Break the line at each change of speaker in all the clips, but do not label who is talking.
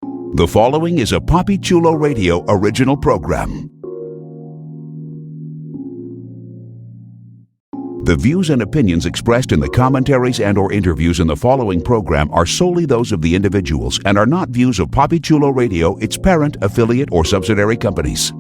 The following is a Papi Chulo Radio original program. The views and opinions expressed in the commentaries and/or interviews in the following program are solely those of the individuals and are not views of Papi Chulo Radio, its parent, affiliate, or subsidiary companies.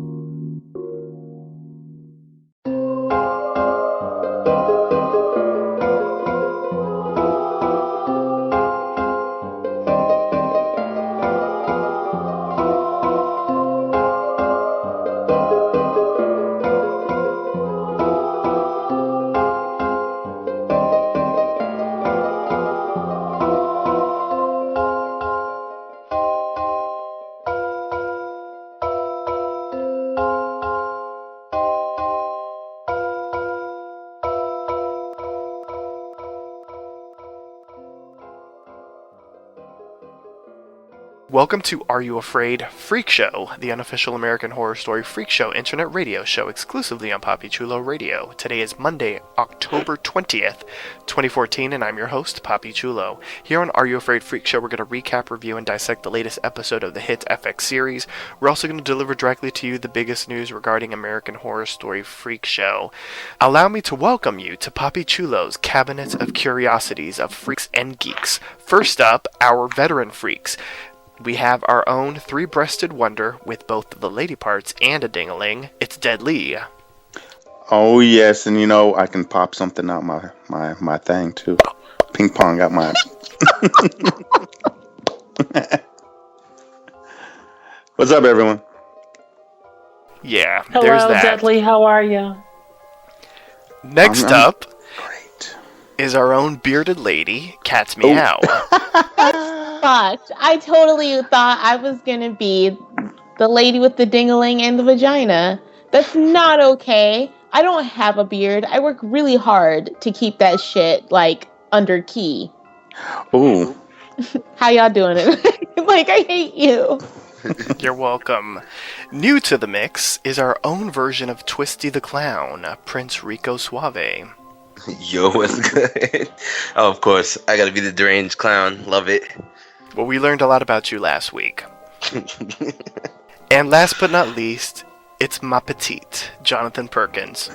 Welcome to Are You Afraid? Freak Show, the unofficial American Horror Story Freak Show internet radio show exclusively on Papi Chulo Radio. Today is Monday, October 20th, 2014, and I'm your host, Papi Chulo. Here on Are You Afraid? Freak Show, we're going to recap, review, and dissect the latest episode of the hit FX series. We're also going to deliver directly to you the biggest news regarding American Horror Story Freak Show. Allow me to welcome you to Papi Chulo's Cabinet of Curiosities of Freaks and Geeks. First up, our veteran freaks. We have our own three-breasted wonder with both the lady parts and a ding-a-ling. It's Deadlee.
Oh yes, and I can pop something out my thing too. Ping pong out my. What's up, everyone?
Yeah,
hello,
there's that.
Deadlee. How are you?
Next up
Great.
is our own bearded lady, Cat's Meow.
Fucked. I totally thought I was gonna be the lady with the ding-a-ling and the vagina. That's not okay. I don't have a beard. I work really hard to keep that shit, under key.
Ooh.
How y'all doing it? I hate you.
You're welcome. New to the mix is our own version of Twisty the Clown, Prince Rico Suave.
Yo, what's good? Oh, of course, I gotta be the deranged clown. Love it.
Well, we learned a lot about you last week. And last but not least, it's ma petite, Johnathan Perkins.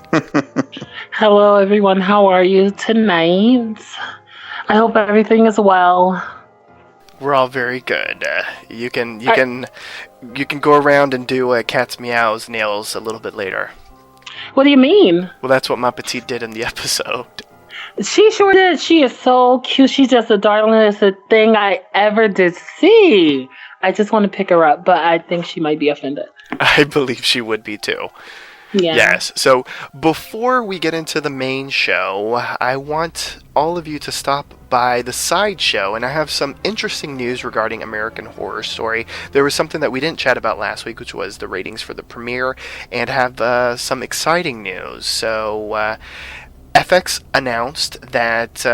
Hello, everyone. How are you tonight? I hope everything is well.
We're all very good. You can go around and do Cat's Meow's nails a little bit later.
What do you mean?
Well, that's what ma petite did in the episode.
She sure did. She is so cute. She's just the darlingest thing I ever did see. I just want to pick her up, but I think she might be offended.
I believe she would be too.
Yeah.
Yes. So before we get into the main show, I want all of you to stop by the side show, and I have some interesting news regarding American Horror Story. There was something that we didn't chat about last week, which was the ratings for the premiere, and have some exciting news. So FX announced that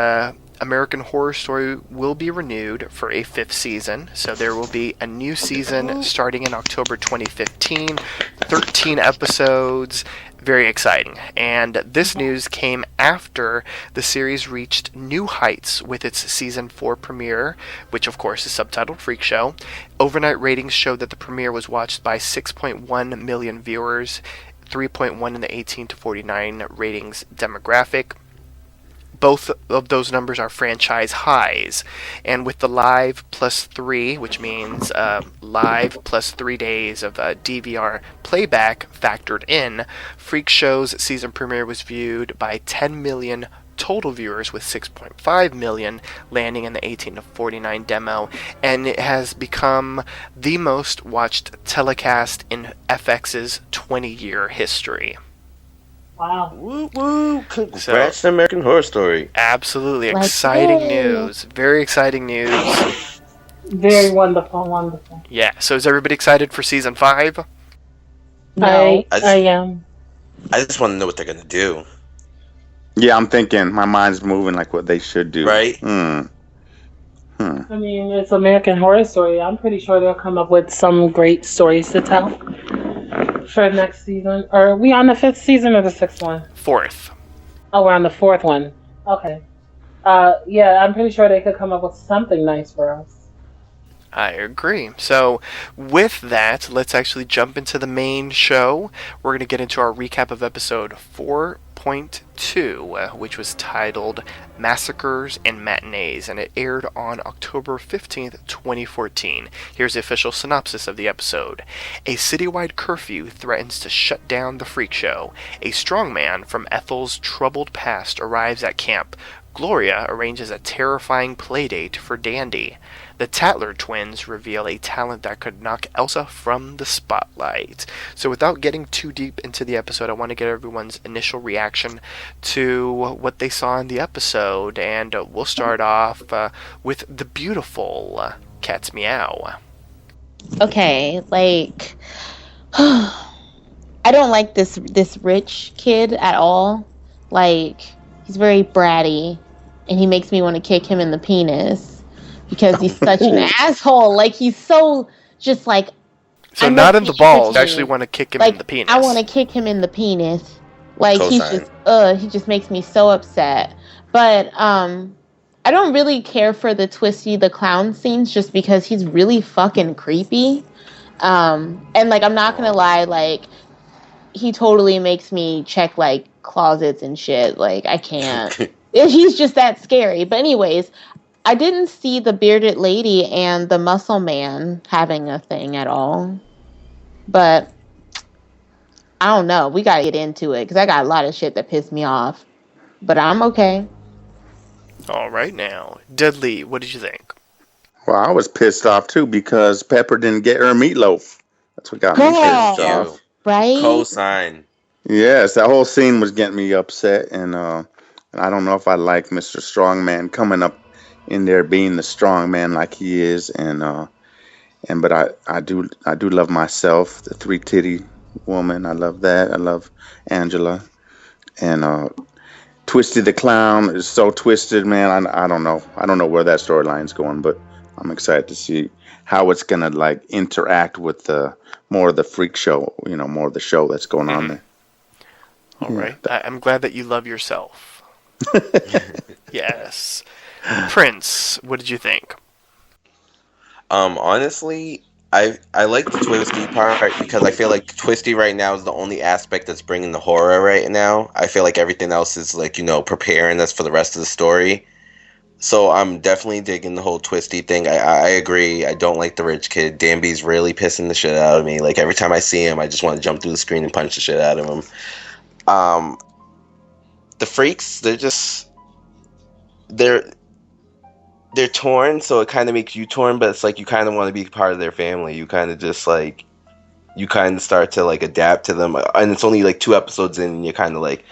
American Horror Story will be renewed for a 5th season. So there will be a new season starting in October 2015, 13 episodes. Very exciting. And this news came after the series reached new heights with its season 4 premiere, which of course is subtitled Freak Show. Overnight ratings showed that the premiere was watched by 6.1 million viewers, 3.1 in the 18 to 49 ratings demographic. Both of those numbers are franchise highs. And with the live plus 3, which means live plus 3 days of DVR playback factored in, Freak Show's season premiere was viewed by 10 million total viewers, with 6.5 million landing in the 18 to 49 demo, and it has become the most watched telecast in FX's 20-year history.
Wow.
Woo woo! Congrats to American Horror Story.
Absolutely
Let's
exciting
go.
news. Very exciting news.
Very wonderful, wonderful.
Yeah, so is everybody excited for season 5?
No.
I am.
I just want to know what they're gonna do.
Yeah, I'm thinking. My mind's moving like what they should do.
Right?
Hmm.
I mean, it's American Horror Story. I'm pretty sure they'll come up with some great stories to tell for next season. Are we on the 5th season or the 6th one?
4th.
Oh, we're on the 4th one. Okay. Yeah, I'm pretty sure they could come up with something nice for us.
I agree. So, with that, let's actually jump into the main show. We're going to get into our recap of episode 4.2, which was titled Massacres and Matinees, and it aired on October 15th, 2014. Here's the official synopsis of the episode. A citywide curfew threatens to shut down the freak show. A strongman from Ethel's troubled past arrives at camp. Gloria arranges a terrifying playdate for Dandy. The Tatler twins reveal a talent that could knock Elsa from the spotlight. So without getting too deep into the episode, I want to get everyone's initial reaction to what they saw in the episode. And we'll start off with the beautiful Cat's Meow.
Okay, like, I don't like this rich kid at all. Like, he's very bratty, and he makes me want to kick him in the penis. Because he's such an asshole. Like, he's so just like...
So not in the balls. I actually want to kick him in the penis.
I want to kick him in the penis. Like, he's just... he just makes me so upset. But, I don't really care for the Twisty the Clown scenes just because he's really fucking creepy. And, like, I'm not gonna lie, like, he totally makes me check, like, closets and shit. Like, I can't. He's just that scary. But anyways... I didn't see the bearded lady and the muscle man having a thing at all. But I don't know. We got to get into it because I got a lot of shit that pissed me off. But I'm okay.
All right now. Deadlee, what did you think?
Well, I was pissed off too because Pepper didn't get her meatloaf. That's what got me pissed off.
Right?
Cosign.
Yes, that whole scene was getting me upset, and I don't know if I like Mr. Strongman coming up in there being the strong man like he is, but I do love myself, the 3-titty woman. I love that. I love Angela, and Twisty the Clown is so twisted, man. I don't know where that storyline's going, but I'm excited to see how it's gonna like interact with the more of the freak show, more of the show that's going on there.
All right, I'm glad that you love yourself. Yes. Prince, what did you think?
Honestly, I like the Twisty part because I feel like Twisty right now is the only aspect that's bringing the horror right now. I feel like everything else is like, preparing us for the rest of the story. So I'm definitely digging the whole Twisty thing. I agree. I don't like the rich kid. Danby's really pissing the shit out of me. Like every time I see him, I just want to jump through the screen and punch the shit out of him. The freaks, they're torn, so it kind of makes you torn, but it's like you kind of want to be part of their family. You kind of just like, you kind of start to like adapt to them, and it's only like 2 episodes in, and you're kind of like,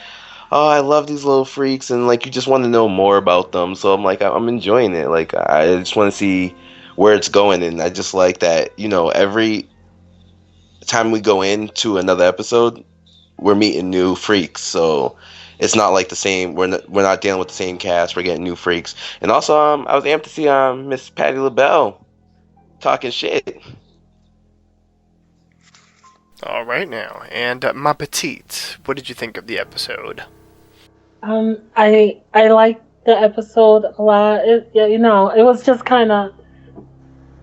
oh, I love these little freaks, and like you just want to know more about them. So I'm like, I'm enjoying it. Like I just want to see where it's going, and I just like that. Every time we go into another episode, we're meeting new freaks. So it's not like the same. We're not dealing with the same cast. We're getting new freaks. And also, I was amped to see Miss Patti LaBelle talking shit.
All right now, and Ma Petite, what did you think of the episode?
I liked the episode a lot. It was just kind of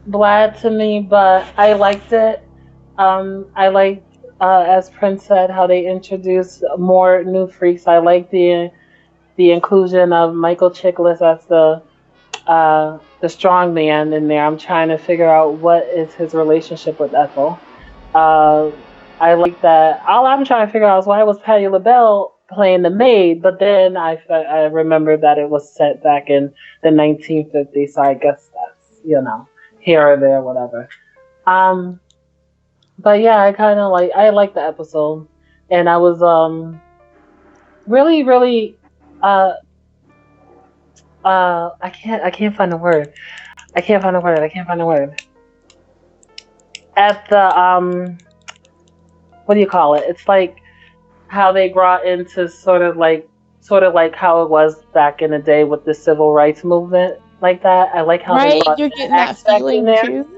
bland to me, but I liked it. I liked. As Prince said, how they introduced more new freaks. I like the inclusion of Michael Chiklis as the strong man in there. I'm trying to figure out what is his relationship with Ethel. I like that. All I'm trying to figure out is why was Patti LaBelle playing the maid, but then I remembered that it was set back in the 1950s, so I guess that's, here or there, whatever. But yeah, I like the episode, and I was really, really I can't find the word. At the what do you call it? It's like how they brought into sort of like how it was back in the day with the civil rights movement, like that. I like how they brought
you're getting that feeling too.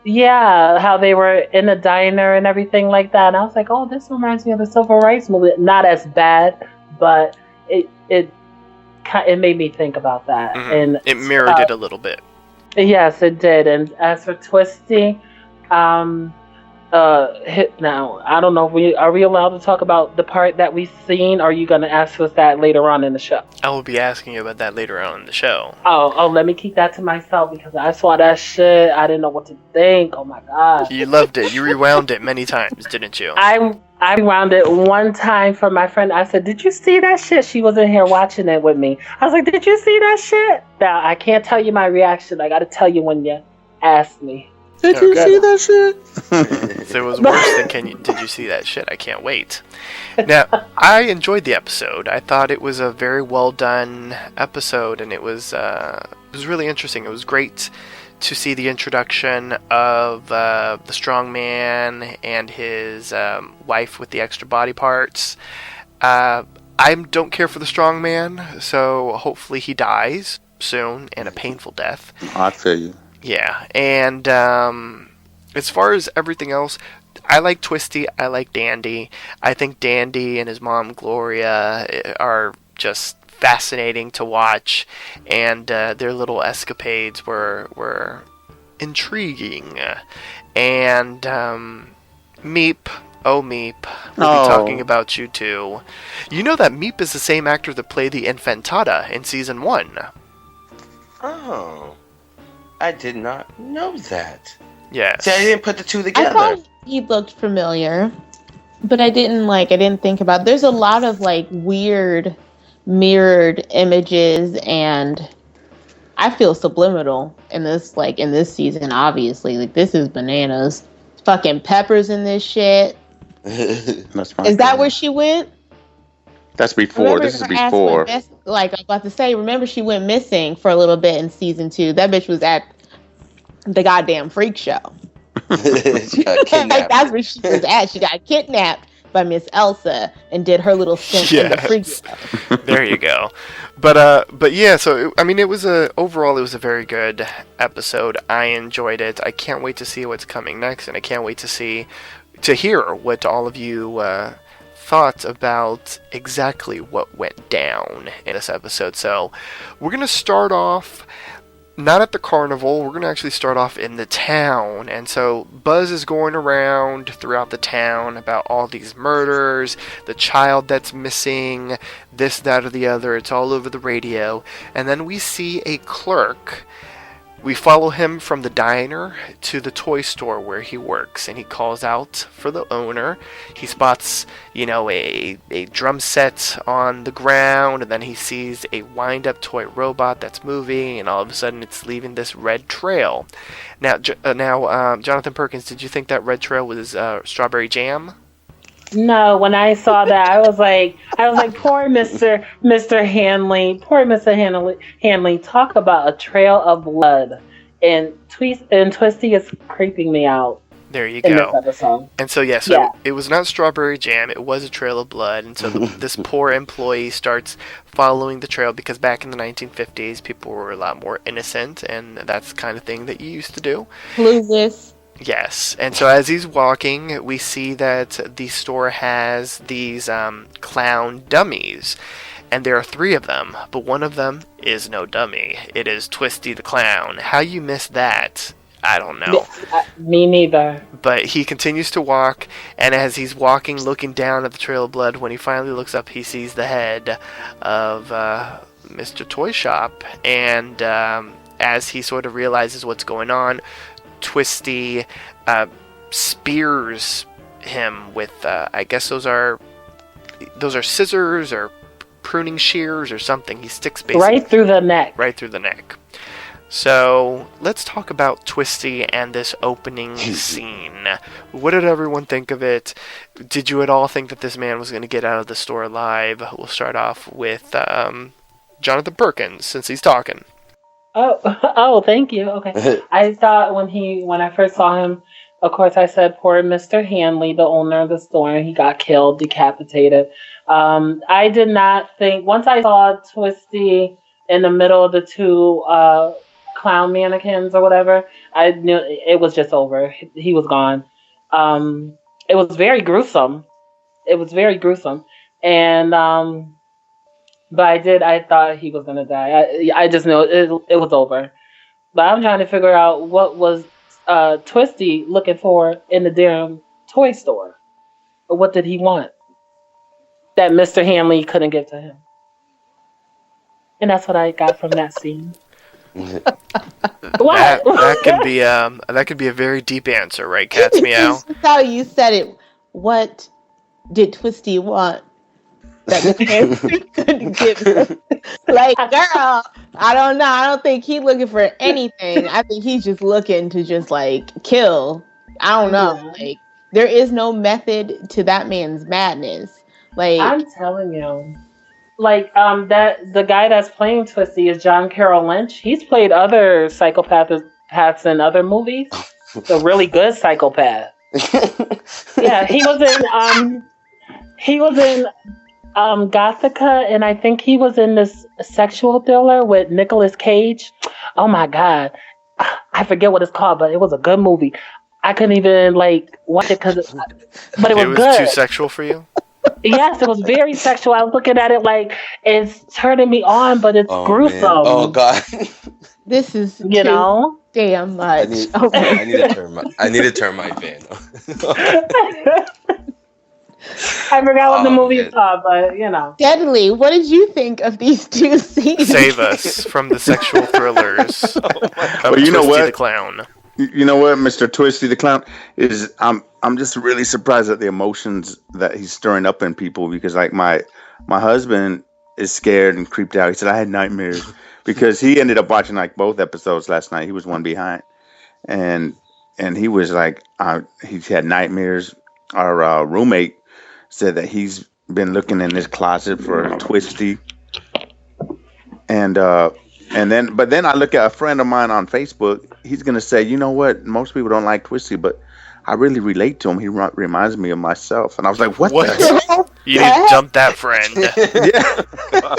Yeah, how they were in a diner and everything like that. And I was like, oh, this reminds me of the civil rights movement. Not as bad, but it made me think about that.
Mm-hmm. And it mirrored it a little bit.
Yes, it did. And as for Twisty, um, now I don't know if we allowed to talk about the part that we've seen, or are you gonna ask us that later on in the show?
I will be asking you about that later on in the show.
Oh, let me keep that to myself because I saw that shit. I didn't know what to think. Oh my god.
You loved it. You rewound it many times, didn't you?
I rewound it one time for my friend. I said, "Did you see that shit?" She was in here watching it with me. I was like, "Did you see that shit?" Now I can't tell you my reaction. I got to tell you when you ask me.
Did you see that shit?
So it was worse than did you see that shit? I can't wait. Now, I enjoyed the episode. I thought it was a very well done episode, and it was really interesting. It was great to see the introduction of the strong man and his wife with the extra body parts. I don't care for the strong man, so hopefully he dies soon and a painful death.
I feel you.
Yeah, and as far as everything else, I like Twisty, I like Dandy. I think Dandy and his mom Gloria are just fascinating to watch, and their little escapades were intriguing. And Meep, oh Meep, we'll be talking about you too. You know that Meep is the same actor that played the Infantata in season 1.
Oh. I did not know that.
Yes.
See, I didn't put the two together.
I thought he looked familiar, but I didn't think about. There's a lot of weird mirrored images, and I feel subliminal in this season. Obviously, this is bananas. Fucking Pepper's in this shit.
That's
is that where she went?
That's before.
Remember
this is before.
I'm about to say, remember she went missing for a little bit in season 2. That bitch was at the goddamn freak show.
She got kidnapped.
That's where she was at. She got kidnapped by Miss Elsa and did her little stint in the freak show.
There you go. But yeah, so it was overall it was a very good episode. I enjoyed it. I can't wait to see what's coming next, and I can't wait to hear what all of you thought about exactly what went down in this episode. So we're going to start off not at the carnival. We're going to actually start off in the town. And so Buzz is going around throughout the town about all these murders, the child that's missing, this, that, or the other. It's all over the radio. And then we see a clerk. We follow him from the diner to the toy store where he works, and he calls out for the owner. He spots, a drum set on the ground, and then he sees a wind-up toy robot that's moving, and all of a sudden it's leaving this red trail. Now, Johnathan Perkins, did you think that red trail was strawberry jam?
No, when I saw that, I was like, poor Mr. Hanley, Hanley. Talk about a trail of blood, and Twisty is creeping me out.
There you
in
go.
This episode.
And so it was not strawberry jam. It was a trail of blood, and so this poor employee starts following the trail because back in the 1950s, people were a lot more innocent, and that's the kind of thing that you used to do.
Clueless.
Yes, and so as he's walking, we see that the store has these clown dummies, and there are 3 of them, but one of them is no dummy. It is Twisty the Clown. How you missed that, I don't know.
Me neither.
But he continues to walk, and as he's walking, looking down at the trail of blood, when he finally looks up, he sees the head of Mr. Toy Shop, and as he sort of realizes what's going on, Twisty spears him with I guess those are scissors or pruning shears or something. He sticks basically
right through the neck.
So let's talk about Twisty and this opening scene. What did everyone think of it? Did you at all think that this man was going to get out of the store alive? We'll start off with Johnathan Perkins, since he's talking.
Oh, thank you. Okay. I thought when I first saw him, of course, I said poor Mr. Hanley, the owner of the store, and he got killed, decapitated. I did not think, once I saw Twisty in the middle of the 2 clown mannequins or whatever, I knew it was just over. He was gone. It was very gruesome. And but I thought he was gonna die. I just knew it was over. But I'm trying to figure out what was Twisty looking for in the damn toy store. Or what did he want that Mr. Hanley couldn't give to him? And that's what I got from that scene. What?
That can be a very deep answer, right, Cat's Meow?
This is how you said it. What did Twisty want that Mr. Hanley couldn't give him? Like, girl, I don't know. I don't think he's looking for anything. I think he's just looking to just like kill. I don't know.
Yeah.
Like, there is no method to that man's madness. Like,
I'm telling you. Like that the guy that's playing Twisty is John Carroll Lynch. He's played other psychopaths in other movies. A really good psychopath. Yeah, he was in Gothica, and I think he was in this sexual thriller with Nicolas Cage. Oh my god, I forget what it's called, but it was a good movie. I couldn't even like watch it but it was good.
Too sexual for you?
Yes, it was very sexual. I was looking at it like it's turning me on, but it's gruesome.
Man. Oh god,
this is damn much.
I need to turn my fan on.
I forgot what the movie is called, but
Deadlee, what did you think of these two scenes?
Save us from the sexual thrillers of Twisty the Clown.
You know what, Mr. Twisty the Clown is. I'm just really surprised at the emotions that he's stirring up in people, because like my husband is scared and creeped out. He said I had nightmares because he ended up watching like both episodes last night. He was one behind, and he was like he had nightmares. Our roommate said that he's been looking in his closet for Twisty, and then I look at a friend of mine on Facebook. He's gonna say, you know what? Most people don't like Twisty, but I really relate to him. He reminds me of myself. And I was like, what?
You need to dump that friend.
Yeah.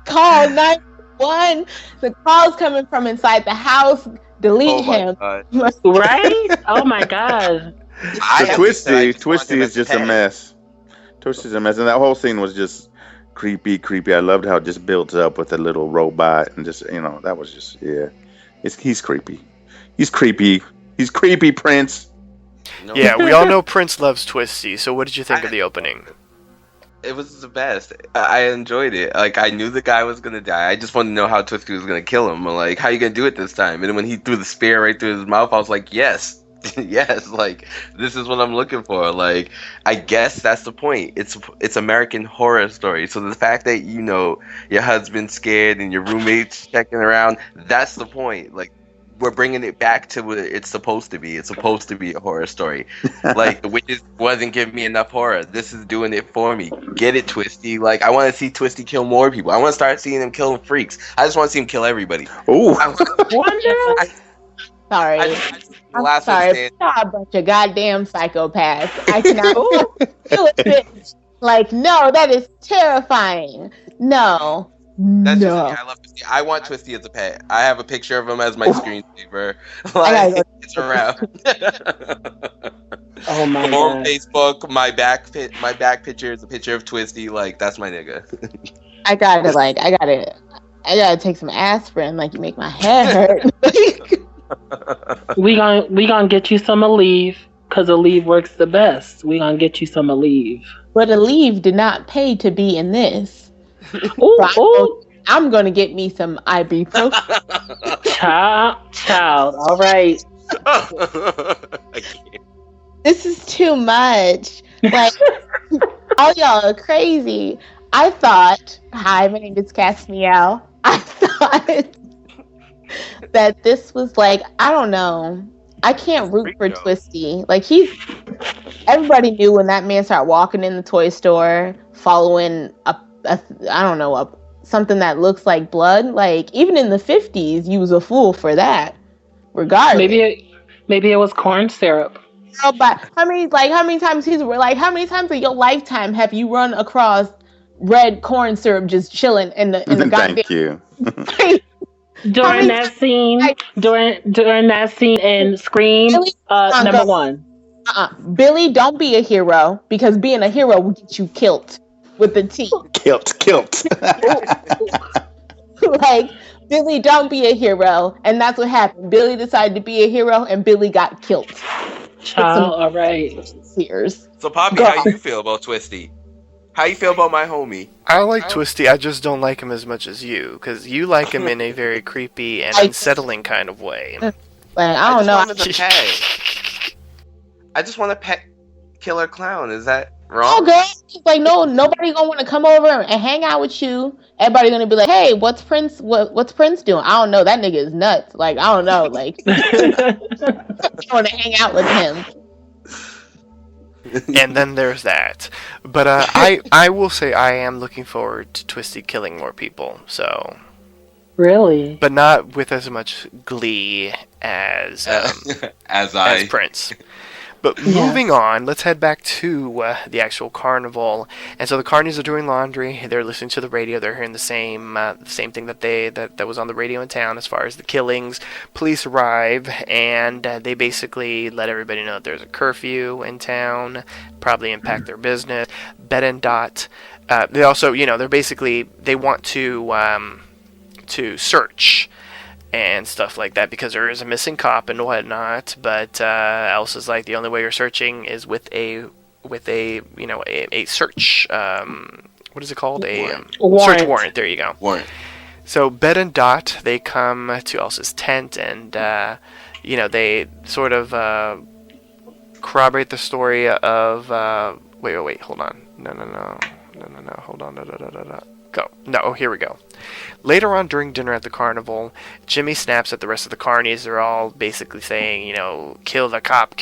Call 911. The call's coming from inside the house. Delete him.
Right? Oh my god.
Twisty is just a mess. Twisty's a mess. And that whole scene was just creepy. I loved how it just builds up with a little robot and just, that was just, yeah. He's creepy. He's creepy, Prince.
No. Yeah, we all know Prince loves Twisty, so what did you think of the opening?
It was the best. I enjoyed it. Like, I knew the guy was gonna die. I just wanted to know how Twisty was gonna kill him. Like, how you gonna do it this time? And then when he threw the spear right through his mouth, I was like, yes. Yes, like, this is what I'm looking for. Like, I guess that's the point. It's American Horror Story. So the fact that, your husband's scared and your roommate's checking around, that's the point. Like, we're bringing it back to what it's supposed to be. It's supposed to be a horror story. Like, the witches wasn't giving me enough horror. This is doing it for me. Get it, Twisty. Like, I want to see Twisty kill more people. I want to start seeing him killing freaks. I just want to see him kill everybody.
Ooh.
Sorry. I'm sorry. You're a bunch of goddamn psychopaths. I cannot do it. Like, no, that is terrifying. No.
That's just something I love to see. I want Twisty as a pet. I have a picture of him as my screensaver. Like, it's around.
Oh my god.
On Facebook, my back picture is a picture of Twisty. Like, that's my nigga.
I gotta take some aspirin. Like, you make my head hurt.
We gonna get you some Aleve, because Aleve works the best. We gonna get you some Aleve.
But Aleve did not pay to be in this.
Ooh.
I'm gonna get me some ibuprofen.
Child. All right.
This is too much. Like, all y'all are crazy. I thought, hi, my name is Cass Meow. I thought that this was like, I don't know. I can't root for Twisty. Like, everybody knew when that man started walking in the toy store, following something that looks like blood. Like, even in the 50s, you was a fool for that. Regardless.
Maybe it was corn syrup.
Oh, but how many times in your lifetime have you run across red corn syrup just chilling in the goddamn?
Thank you.
During that scene in Scream, number one.
Billy, don't be a hero, because being a hero will get you killed with the T.
Kilt.
Like, Billy, don't be a hero. And that's what happened. Billy decided to be a hero, and Billy got killed.
Child, all right.
Tears.
So, Papi,
Girl.
how you feel about Twisty? How you feel about my homie?
I like Twisty, I just don't like him as much as you, because you like him in a very creepy and unsettling kind of way.
Like, I don't know.
I just want a pet killer clown. Is that
Oh,
wrong?
girl. Like, no, nobody gonna want to come over and hang out with you. Everybody gonna be like, hey, what's Prince doing? I don't know. That nigga is nuts. Like, I don't know. Like, I want to hang out with him.
And then there's that. But I will say I am looking forward to Twisty killing more people. So,
Really?
but not with as much glee as
as
Prince. But moving on, let's head back to the actual carnival. And so the carnies are doing laundry. They're listening to the radio. They're hearing the same thing that was on the radio in town as far as the killings. Police arrive, and they basically let everybody know that there's a curfew in town. Probably impact their business. Bet and Dot. They also, they want to search and stuff like that because there is a missing cop and whatnot. But Elsa's like, the only way you're searching is with a search. What is it called? Search warrant. There you go.
Warrant.
So Bet and Dot, they come to Elsa's tent and they sort of corroborate the story of wait, hold on. No, hold on. Go. No, here we go. Later on during dinner at the carnival, Jimmy snaps at the rest of the carnies. They're all basically saying, kill the cop,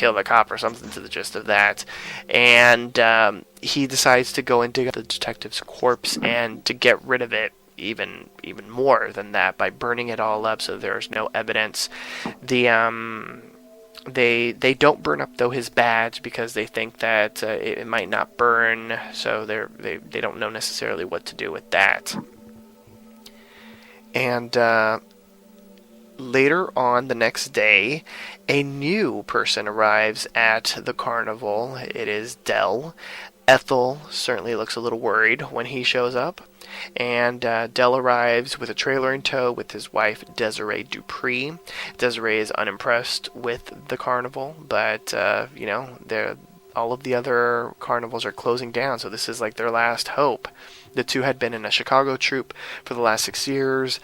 or something to the gist of that. And he decides to go and dig up the detective's corpse and to get rid of it even more than that by burning it all up so there's no evidence. They don't burn up though his badge because they think that it might not burn, so they don't know necessarily what to do with that. And later on the next day, a new person arrives at the carnival. It is Del. Ethel certainly looks a little worried when he shows up. And Del arrives with a trailer in tow with his wife, Desiree Dupree. Desiree is unimpressed with the carnival, but, all of the other carnivals are closing down, so this is like their last hope. The two had been in a Chicago troupe for the last 6 years.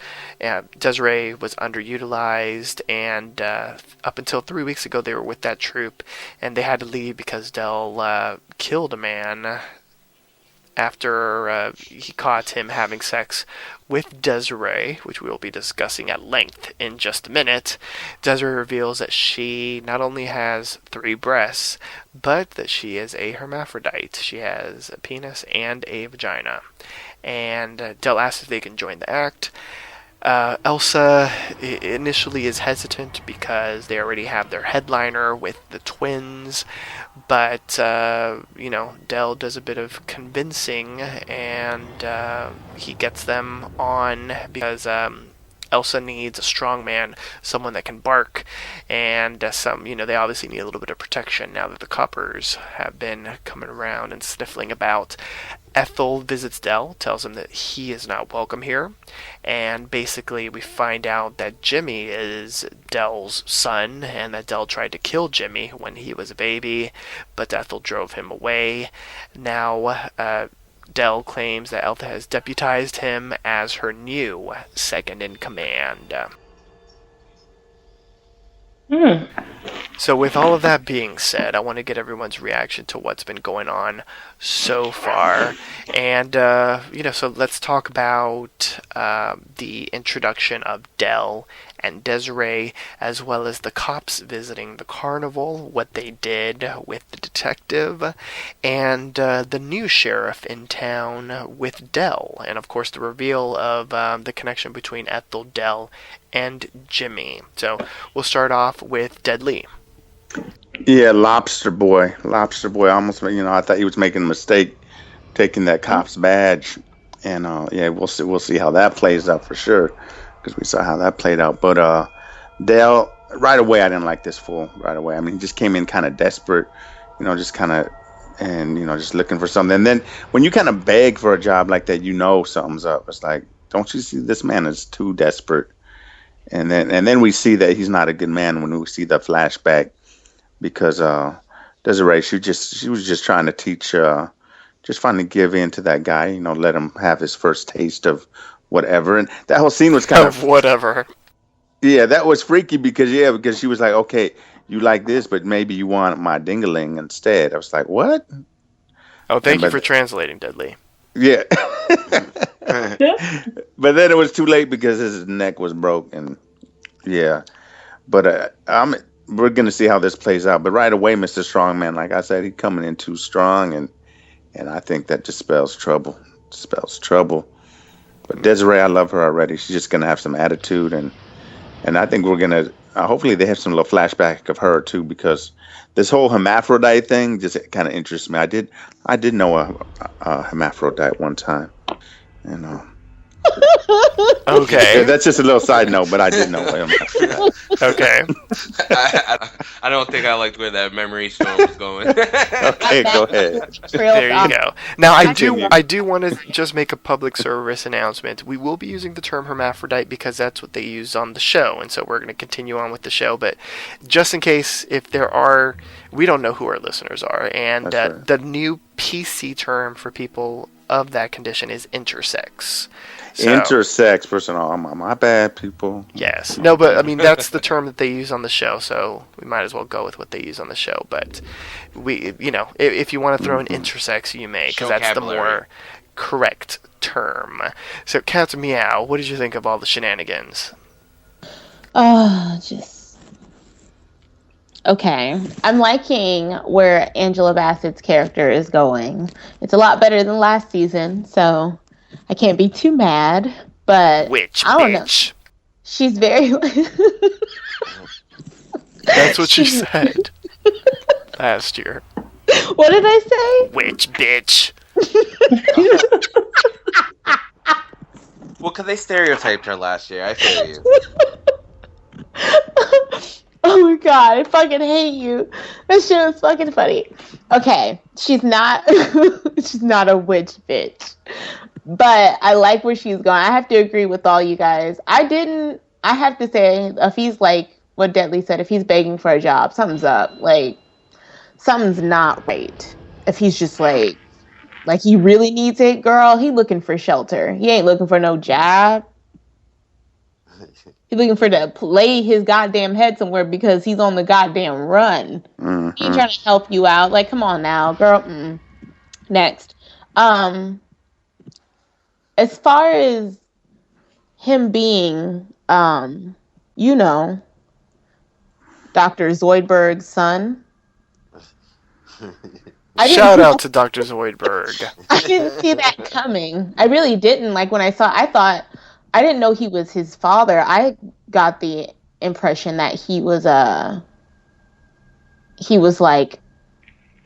Desiree was underutilized, and up until 3 weeks ago, they were with that troupe, and they had to leave because Del killed a man after he caught him having sex with Desiree, which we will be discussing at length in just a minute. Desiree reveals that she not only has 3 breasts, but that she is a hermaphrodite. She has a penis and a vagina. And Del asks if they can join the act. Elsa initially is hesitant because they already have their headliner with the twins, but Del does a bit of convincing and he gets them on because Elsa needs a strong man, someone that can bark, and they obviously need a little bit of protection now that the coppers have been coming around and sniffling about. Ethel visits Del, tells him that he is not welcome here, and basically we find out that Jimmy is Del's son, and that Del tried to kill Jimmy when he was a baby, but Ethel drove him away. Now, Del claims that Ethel has deputized him as her new second-in-command. So with all of that being said, I want to get everyone's reaction to what's been going on so far. And, so let's talk about the introduction of Del and Desiree, as well as the cops visiting the carnival, what they did with the detective, and the new sheriff in town with Del, and of course the reveal of the connection between Ethel, Del, and Jimmy. So we'll start off with Deadlee.
Yeah, Lobster Boy. Almost, I thought he was making a mistake taking that cop's badge, and we'll see how that plays out for sure, because we saw how that played out. But Del, right away, I didn't like this fool. Right away, I mean, he just came in kind of desperate, just kind of, and just looking for something. And then when you kind of beg for a job like that, something's up. It's like, don't you see this man is too desperate? then we see that he's not a good man when we see the flashback because Desiree, she was just trying to teach, just trying to give in to that guy, let him have his first taste of whatever. And that whole scene was kind of
whatever.
Yeah, that was freaky because she was like, okay, you like this, but maybe you want my dingaling instead. I was like, what?
Oh, thank you for translating, Deadlee.
Yeah. But then it was too late because his neck was broke, and yeah. But we're gonna see how this plays out. But right away, Mr. Strongman, like I said, he's coming in too strong, and I think that just spells trouble. But Desiree, I love her already. She's just gonna have some attitude, and I think we're gonna hopefully they have some little flashback of her too, because this whole hermaphrodite thing just kind of interests me. I did know a hermaphrodite one time,
Okay.
That's just a little side note, but I did know him.
Okay.
I don't think I liked where that memory storm was going.
Okay, go ahead.
There you go. Now, I do want to just make a public service announcement. We will be using the term hermaphrodite because that's what they use on the show, and so we're going to continue on with the show. But just in case, if there are, we don't know who our listeners are, and
right.
The new PC term for people of that condition is intersex. So,
Intersex, first of all, my bad, people.
Yes. No, but I mean, that's the term that they use on the show, so we might as well go with what they use on the show. But if you want to throw an intersex, you may, because that's the more correct term. So, Captain Meow, what did you think of all the shenanigans?
Okay. I'm liking where Angela Bassett's character is going. It's a lot better than last season, so I can't be too mad, but
Witch
I don't
bitch.
know. She's very
That's what she said last year.
What did I say?
Witch bitch.
Well, because they stereotyped her last year. I feel you.
Oh my god, I fucking hate you. That shit was fucking funny. Okay, she's not she's not a witch bitch. But I like where she's going. I have to agree with all you guys. I have to say, if he's like what Deadlee said, if he's begging for a job, something's up. Like, something's not right. If he's just like he really needs it, girl, he looking for shelter. He ain't looking for no job. He's looking for to lay his goddamn head somewhere because he's on the goddamn run.
Mm-hmm.
He ain't trying to help you out. Like, come on now, girl. Next. As far as him being, Dr. Zoidberg's son.
Shout out to Dr. Zoidberg.
I didn't see that coming. I really didn't. Like, when I thought, I didn't know he was his father. I got the impression that he was like,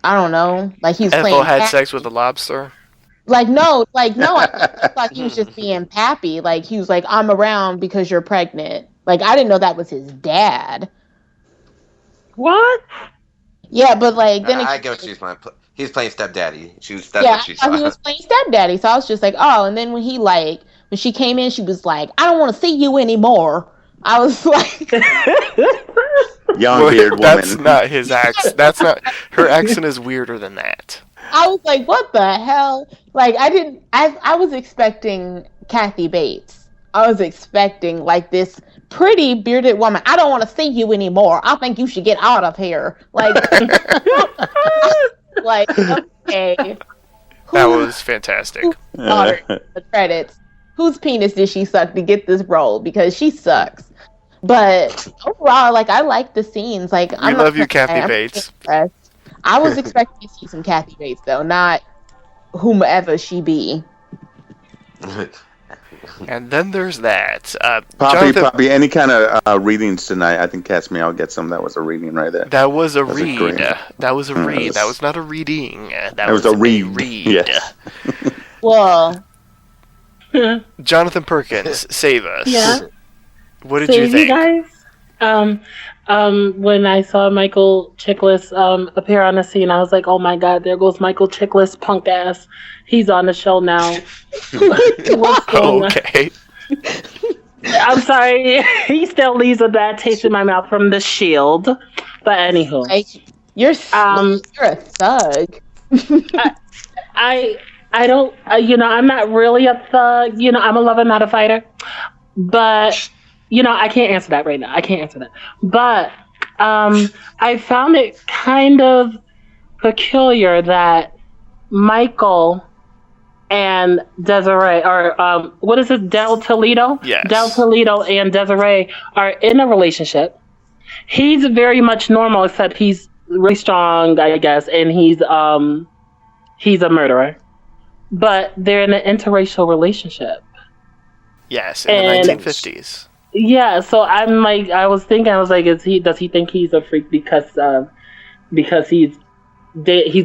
I don't know, like he was
Ethel
playing.
had sex with a lobster.
No. I thought he was just being Pappy. Like, he was like, I'm around because you're pregnant. Like, I didn't know that was his dad.
What?
Yeah, but like then
I get what she's playing. He's playing stepdaddy.
What she saw. He was playing stepdaddy. So I was just like, oh. And then when she came in, she was like, I don't want to see you anymore. I was like,
young beard woman.
That's not his accent. That's not her accent. Is weirder than that.
I was like, what the hell? Like, I was expecting Kathy Bates. I was expecting like this pretty bearded woman. I don't want to see you anymore. I think you should get out of here. Like, okay.
That was fantastic.
The credits. Whose penis did she suck to get this role? Because she sucks. But overall, like, I like the scenes. Like,
We love you, Kathy Bates.
I was expecting to see some Kathy Bates, though, not whomever she be.
And then there's that.
Papi, any kind of readings tonight? I think Catch Me, I'll get some. That was a reading right there.
That was a read. That was a read. That was not a reading. That was a read.
Yes.
Well,
Johnathan Perkins, save us.
Yeah.
What did you think?
You guys? When I saw Michael Chiklis appear on the scene, I was like, oh my god, there goes Michael Chiklis, punk ass. He's on the show now. What's going on?
Okay.
I'm sorry. He still leaves a bad taste in my mouth from the Shield. But anywho,
Like you're a thug.
I I, I don't. I'm not really a thug. I'm a lover, not a fighter. But I can't answer that right now. I can't answer that. But I found it kind of peculiar that Michael and Desiree, or what is it, Del Toledo?
Yes.
Del Toledo and Desiree are in a relationship. He's very much normal, except he's really strong, I guess, and he's a murderer. But they're in an interracial relationship.
Yes, in the 1950s.
Yeah, so I was like, does he think he's a freak because he's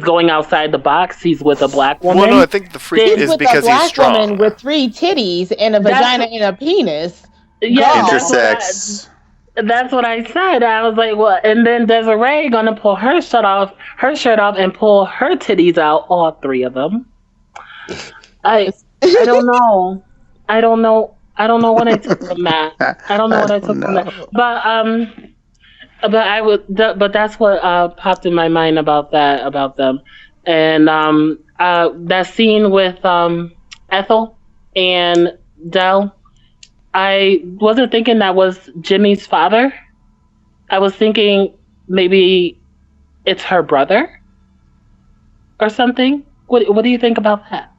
going outside the box? He's with a black woman.
Well, no, I think the freak is because he's strong.
He's with a black woman with 3 titties and a vagina and a penis.
Yeah,
intersex.
That's what I said. I was like, well, and then Desiree gonna pull her shirt off, and pull her titties out, all 3 of them. I don't know. I don't know what I took from that. But that's what popped in my mind about them. And that scene with Ethel and Del, I wasn't thinking that was Jimmy's father. I was thinking maybe it's her brother or something. What do you think about that?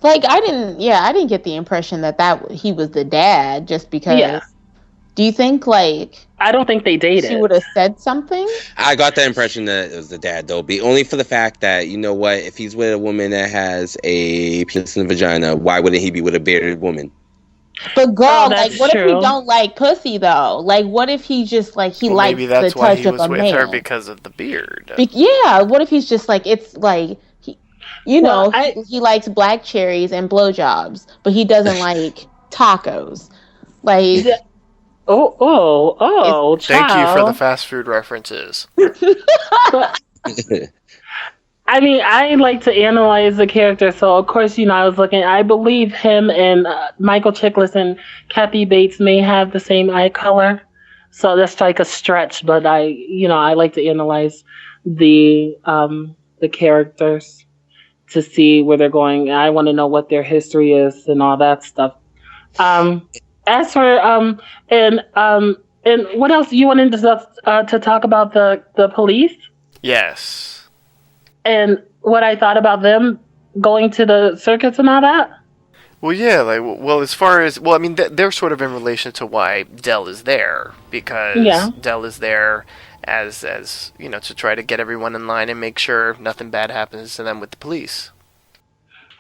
Like, I didn't get the impression that he was the dad just because. Yeah. Do you think, like...
I don't think they dated.
She would have said something?
I got the impression that it was the dad, though. Only for the fact that, you know what, if he's with a woman that has a penis and a vagina, why wouldn't he be with a bearded woman?
But girl, what if he don't like pussy, though? Like, what if he just, like, he likes the touch of a man? Maybe that's why he was with her,
because of the beard.
Yeah, what if he's just, like, it's, like... he likes black cherries and blowjobs, but he doesn't like tacos. Like,
thank you for the fast food references.
I mean, I like to analyze the character, so of course, I was looking. I believe him and Michael Chiklis and Kathy Bates may have the same eye color, so that's like a stretch. But I like to analyze the characters to see where they're going. I want to know what their history is and all that stuff. As for and what else you wanted to talk about the police?
Yes.
And what I thought about them going to the circus and all that.
Well, yeah, as far as I mean, they're sort of in relation to why Del is there, because Del is there as to try to get everyone in line and make sure nothing bad happens to them with the police.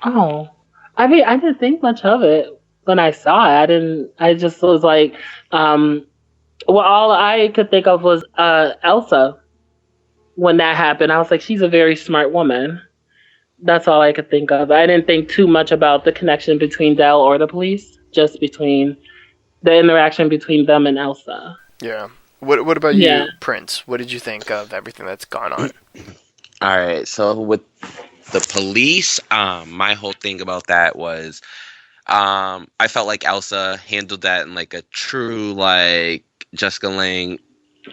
Oh, I mean, I didn't think much of it when I saw it. I just was like, all I could think of was Elsa. When that happened, I was like, she's a very smart woman. That's all I could think of. I didn't think too much about the connection between Del or the police, just between the interaction between them and Elsa.
Yeah. What about you, Prince? What did you think of everything that's gone on?
All right. So with the police, my whole thing about that was, I felt like Elsa handled that in like a true like Jessica Lange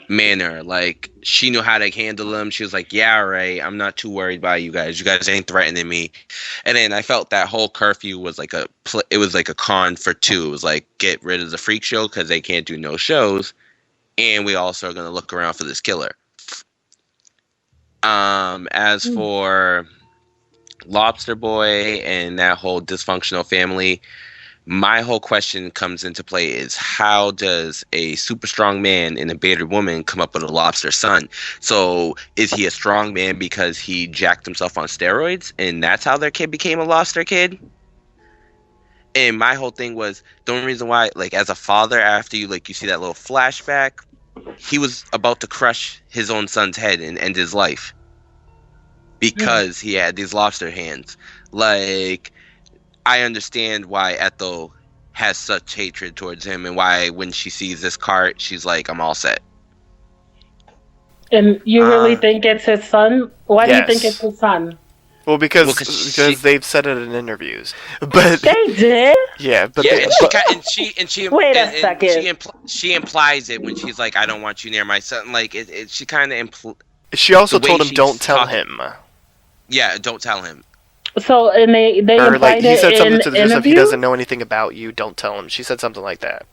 manner. Like, she knew how to handle them. She was like, yeah, right, I'm not too worried about you guys ain't threatening me. And then I felt that whole curfew was like a con for 2. It was like, get rid of the freak show because they can't do no shows, and we also are going to look around for this killer. As for Lobster Boy and that whole dysfunctional family, my whole question comes into play is, how does a super strong man and a bearded woman come up with a lobster son? So is he a strong man because he jacked himself on steroids and that's how their kid became a lobster kid? And my whole thing was, the only reason why, like, as a father, after you see that little flashback, he was about to crush his own son's head and end his life because he had these lobster hands. Like, I understand why Ethel has such hatred towards him and why when she sees this cart, she's like, I'm all set.
And you really think it's his son? Why do you think it's his son?
Well, because
she,
they've said it in interviews, but
They did.
yeah, but
yeah, and she
Wait a second.
she implies it when she's like, "I don't want you near my son." Like she kind of
she also
the way
told him,
she's
"Don't tell
talking-
him."
Yeah, don't tell him.
So, and they
Or
implied
like he
it
said something
in
to the gist of, "He
interviews?
doesn't know anything about you. Don't tell him." She said something like that.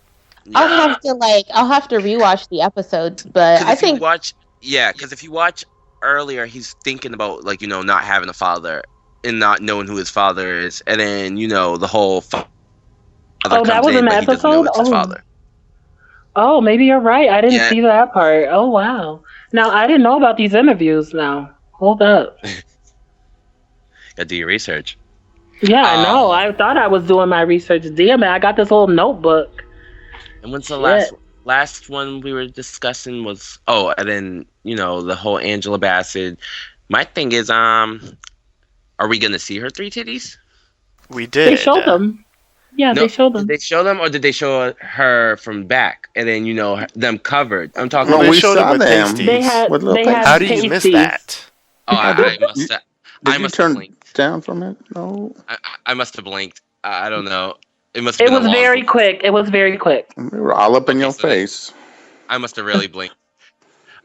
Yeah.
I'll have to rewatch the episodes, but I think
because if you watch earlier, he's thinking about like not having a father and not knowing who his father is, and then the whole father
that
comes
was
in,
in the
but he doesn't know
episode.
it's his father.
Oh, maybe you're right. I didn't
Yeah.
see that part. Oh wow. Now I didn't know about these interviews. Now hold up.
Gotta do your research.
Yeah, I know. I thought I was doing my research. Damn it! I got this whole notebook.
And when's the
Shit.
last one we were discussing was and then the whole Angela Bassett. My thing is are we gonna see her 3 titties?
We did.
They showed them. Yeah,
No,
they showed them.
Did they show them or did they show her from back and then them covered? I'm talking
No,
They
about.
we
showed
saw
him with
them.
pasties.
They had.
What little
They
thing?
had.
How do you miss
pasties.
that?
Oh, I
Did
must have.
Did
I
you
must have
turn
blinked.
down from it? No.
I must have blinked. I don't know. It must have
It
been
was
a long
very
blink.
quick. It was very quick.
We were all up in
Okay,
your
so
face.
I must have really blinked.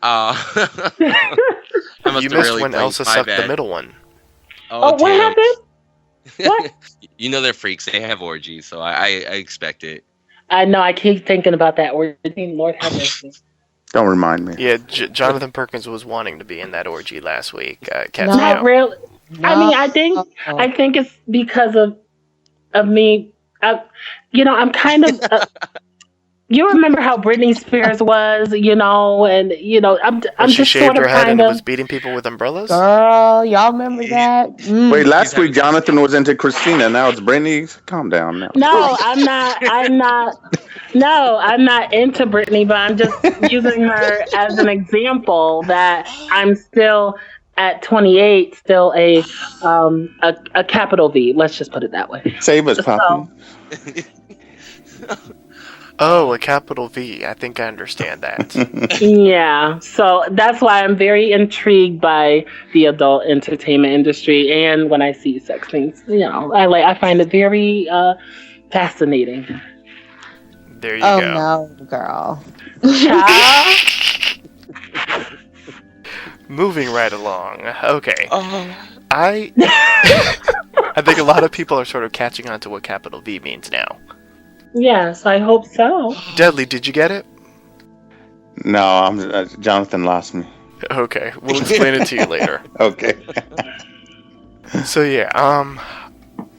I must
You
have
missed
really
when
blinked.
Elsa
My
sucked
bad.
the middle one.
Oh, what
damn.
happened? What?
They're freaks. They have orgies, so I expect it.
I know. I keep thinking about that word. Lord have mercy.
Don't remind me.
Yeah, Johnathan Perkins was wanting to be in that orgy last week. Cat's
No.
Not
Meow.
really. I mean, I
No.
think it's because of me. I'm kind of. You remember how Britney Spears was, and I'm
When she
just
shaved
sort of
her head
kind
and
of.
was beating people with umbrellas?
Girl, y'all remember that?
Wait, last
He's
week Jonathan was into Christina. Now it's Brittany. Calm down now.
No, I'm not. No, I'm not into Britney, but I'm just using her as an example that I'm still at 28, still a capital V. Let's just put it that way.
Save us, Papi.
Oh, a capital V. I think I understand that.
Yeah, so that's why I'm very intrigued by the adult entertainment industry, and when I see sex things, I find it very fascinating.
There you
Oh
go.
no, girl.
Child?
Moving right along. Okay.
Oh.
I think a lot of people are sort of catching on to what capital V means now.
Yes, I hope so.
Deadlee, did you get it?
No, Jonathan lost me.
Okay, we'll explain it to you later.
Okay.
So yeah,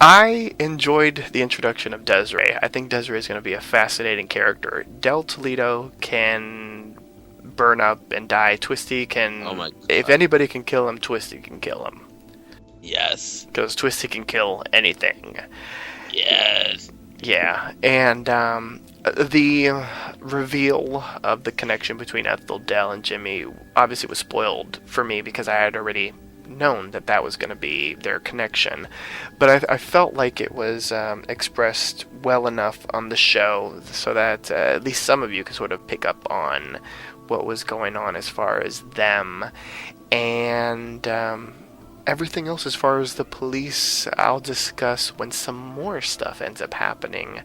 I enjoyed the introduction of Desiree. I think Desiree is going to be a fascinating character. Del Toledo can burn up and die. Twisty can...
Oh my God.
If anybody can kill him, Twisty can kill him.
Yes.
Because Twisty can kill anything.
Yes.
Yeah, and the reveal of the connection between Ethel, Del, and Jimmy obviously was spoiled for me because I had already known that was going to be their connection. But I felt like it was expressed well enough on the show so that at least some of you could sort of pick up on what was going on as far as them. And everything else as far as the police, I'll discuss when some more stuff ends up happening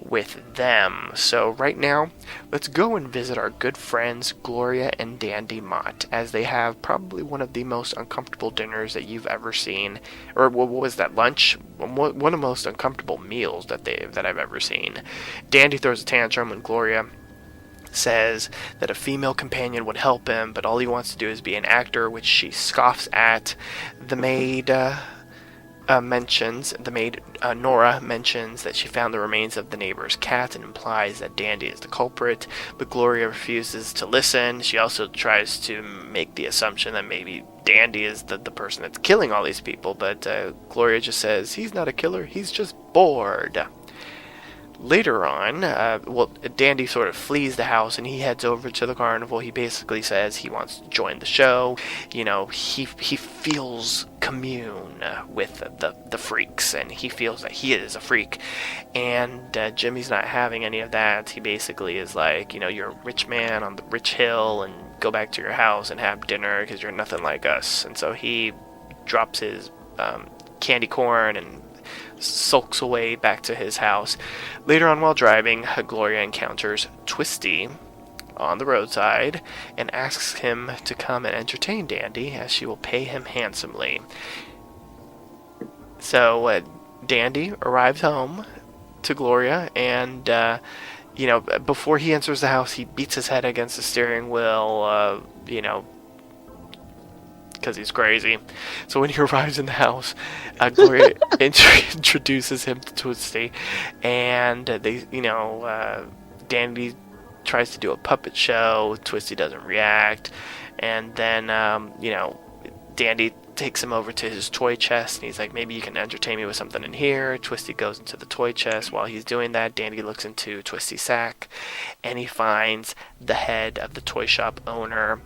with them. So right now, let's go and visit our good friends Gloria and Dandy Mott, as they have probably one of the most uncomfortable dinners that you've ever seen. Or what was that, lunch? One of the most uncomfortable meals that I've ever seen. Dandy throws a tantrum when Gloria says that a female companion would help him, but all he wants to do is be an actor, which she scoffs at. The maid Nora mentions that she found the remains of the neighbor's cat and implies that Dandy is the culprit, but Gloria refuses to listen. She also tries to make the assumption that maybe Dandy is the person that's killing all these people, but Gloria just says he's not a killer, he's just bored. Later on, Dandy sort of flees the house and he heads over to the carnival. He basically says he wants to join the show. He feels commune with the freaks, and he feels that he is a freak. And Jimmy's not having any of that. He basically is like, you're a rich man on the rich hill, and go back to your house and have dinner because you're nothing like us. And so he drops his candy corn and sulks away back to his house. Later on, while driving, Gloria encounters Twisty on the roadside and asks him to come and entertain Dandy, as she will pay him handsomely. So Dandy arrives home to Gloria, and before he enters the house, he beats his head against the steering wheel, because he's crazy. So when he arrives in the house, Gloria introduces him to Twisty, and Dandy tries to do a puppet show. Twisty doesn't react, and then Dandy takes him over to his toy chest, and he's like, maybe you can entertain me with something in here. Twisty goes into the toy chest. While he's doing that, Dandy looks into Twisty's sack, and he finds the head of the toy shop owner.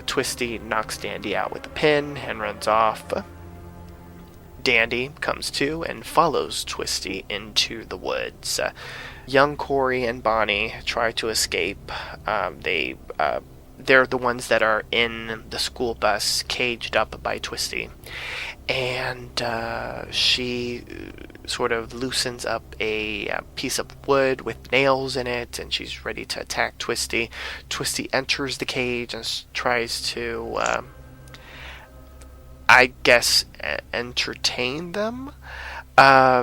Twisty knocks Dandy out with a pin and runs off. Dandy comes to and follows Twisty into the woods. Young Corey and Bonnie try to escape. They're the ones that are in the school bus, caged up by Twisty. And she sort of loosens up a piece of wood with nails in it, and she's ready to attack Twisty. Twisty enters the cage and tries to, I guess, entertain them.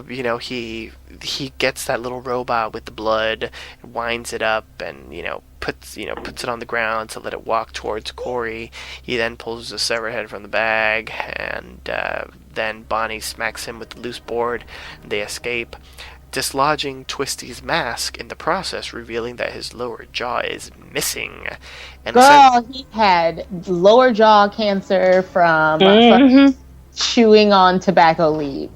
He gets that little robot with the blood, winds it up, and puts it on the ground to let it walk towards Corey. He then pulls the severed head from the bag, and then Bonnie smacks him with the loose board. They escape, dislodging Twisty's mask in the process, revealing that his lower jaw is missing. And
he had lower jaw cancer from chewing on tobacco leaves.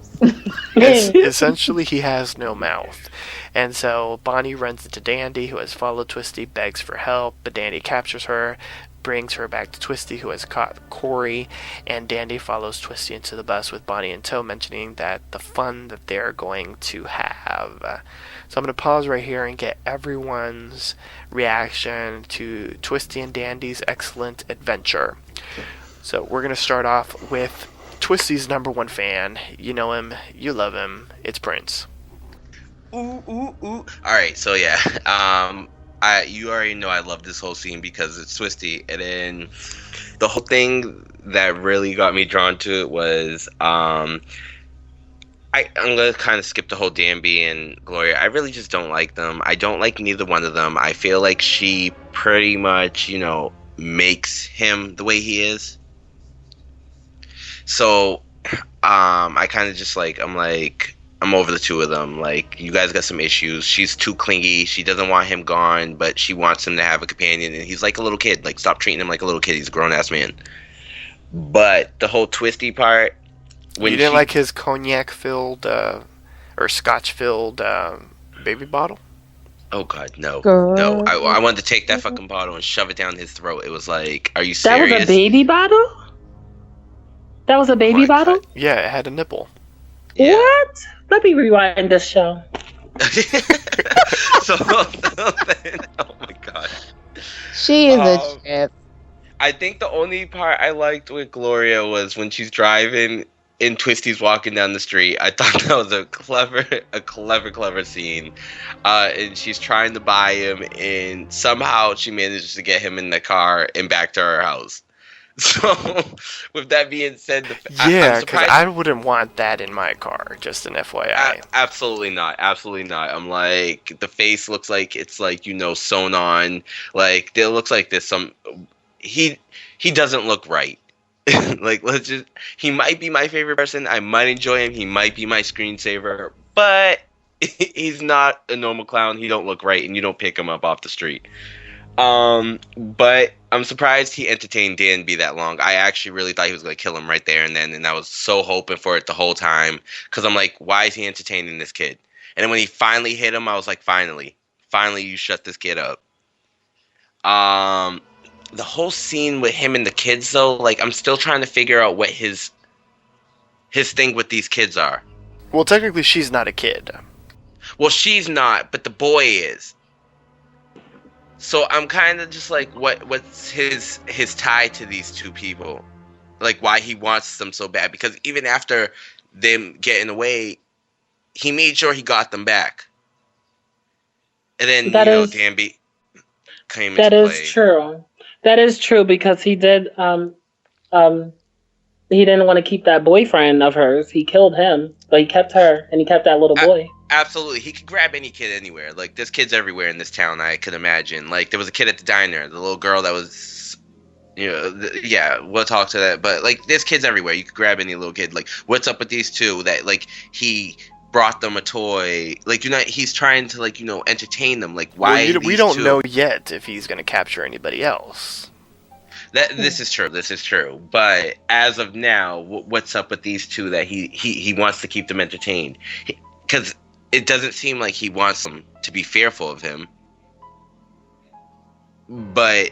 Essentially, he has no mouth. And so Bonnie runs into Dandy, who has followed Twisty, begs for help, but Dandy captures her, brings her back to Twisty, who has caught Corey, and Dandy follows Twisty into the bus with Bonnie in tow, mentioning that the fun that they're going to have. So I'm going to pause right here and get everyone's reaction to Twisty and Dandy's excellent adventure. So we're going to start off with Twisty's number one fan. You know him, you love him. It's Prince.
Ooh, ooh, ooh. Alright, so yeah. You already know I love this whole scene because it's Twisty. And then the whole thing that really got me drawn to it was I'm going to kind of skip the whole Danby and Gloria. I really just don't like them. I don't like neither one of them. I feel like she pretty much, makes him the way he is. So, I kind of just I'm over the two of them. Like, you guys got some issues. She's too clingy. She doesn't want him gone, but she wants him to have a companion. And he's like a little kid. Like, stop treating him like a little kid. He's a grown-ass man. But the whole Twisty part...
You didn't like his cognac-filled, or scotch-filled baby bottle?
Oh, God, no.
Girl.
No. I wanted to take that fucking bottle and shove it down his throat. It was like, are you serious?
That was a baby bottle? That was a baby bottle?
God. Yeah, it had a nipple.
Yeah.
What? Let me rewind this show.
So then, oh my god.
She is a trip.
I think the only part I liked with Gloria was when she's driving and Twisty's walking down the street. I thought that was a clever scene. And she's trying to buy him, and somehow she manages to get him in the car and back to her house. So, with that being said,
yeah, because I wouldn't want that in my car. Just an FYI.
Absolutely not. Absolutely not. I'm like, the face looks like it's like sewn on. Like, it looks like there's some. He doesn't look right. Like, he might be my favorite person. I might enjoy him. He might be my screensaver, but he's not a normal clown. He don't look right, and you don't pick him up off the street. But I'm surprised he entertained Danby that long. I actually really thought he was going to kill him right there and then, and I was so hoping for it the whole time, because I'm like, why is he entertaining this kid? And then when he finally hit him, I was like, finally you shut this kid up. The whole scene with him and the kids, though, like, I'm still trying to figure out what his thing with these kids are.
Well, technically, she's not a kid.
Well, she's not, but the boy is. So I'm kind of just like, what's his tie to these two people? like why he wants them so bad. Because even after them getting away, he made sure he got them back. And then Danby came into play.
That is true. That is true because he did. He didn't want to keep that boyfriend of hers. He killed him, but he kept her, and he kept that little boy.
Absolutely. He could grab any kid anywhere. Like, there's kids everywhere in this town, I could imagine. Like, there was a kid at the diner, the little girl that was, we'll talk to that. But, like, there's kids everywhere. You could grab any little kid. Like, what's up with these two that, like, he brought them a toy? Like, he's trying to, like, entertain them. Like, why
we don't know yet if he's going to capture anybody else.
This is true. But as of now, what's up with these two that he wants to keep them entertained? Because it doesn't seem like he wants them to be fearful of him. But,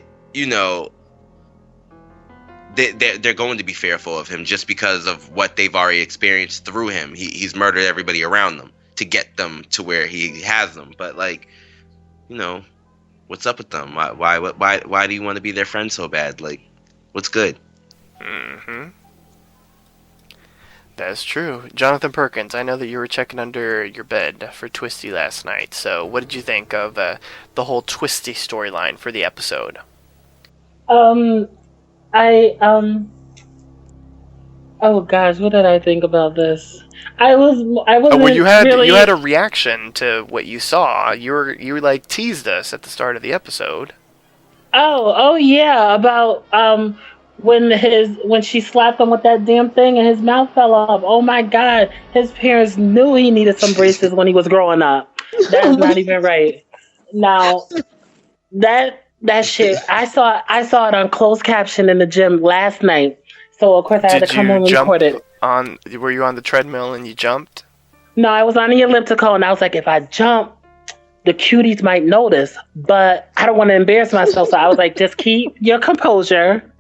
they're going to be fearful of him just because of what they've already experienced through him. He's murdered everybody around them to get them to where he has them. But, like, what's up with them? Why do you want to be their friend so bad? Like, what's good?
Mm-hmm. That's true. Johnathan Perkins, I know that you were checking under your bed for Twisty last night. So what did you think of the whole Twisty storyline for the episode?
Oh gosh, what did I think about this? I wasn't
well, you had
really...
a reaction to what you saw. You like teased us at the start of the episode.
Oh yeah, about when she slapped him with that damn thing and his mouth fell off. Oh my God, his parents knew he needed some braces when he was growing up. That's not even right. Now that shit, I saw it on closed caption in the gym last night. So of course I had to come home and record it.
Were you on the treadmill and you jumped?
No, I was on the elliptical and I was like, if I jump, the cuties might notice, but I don't want to embarrass myself. So I was like, just keep your composure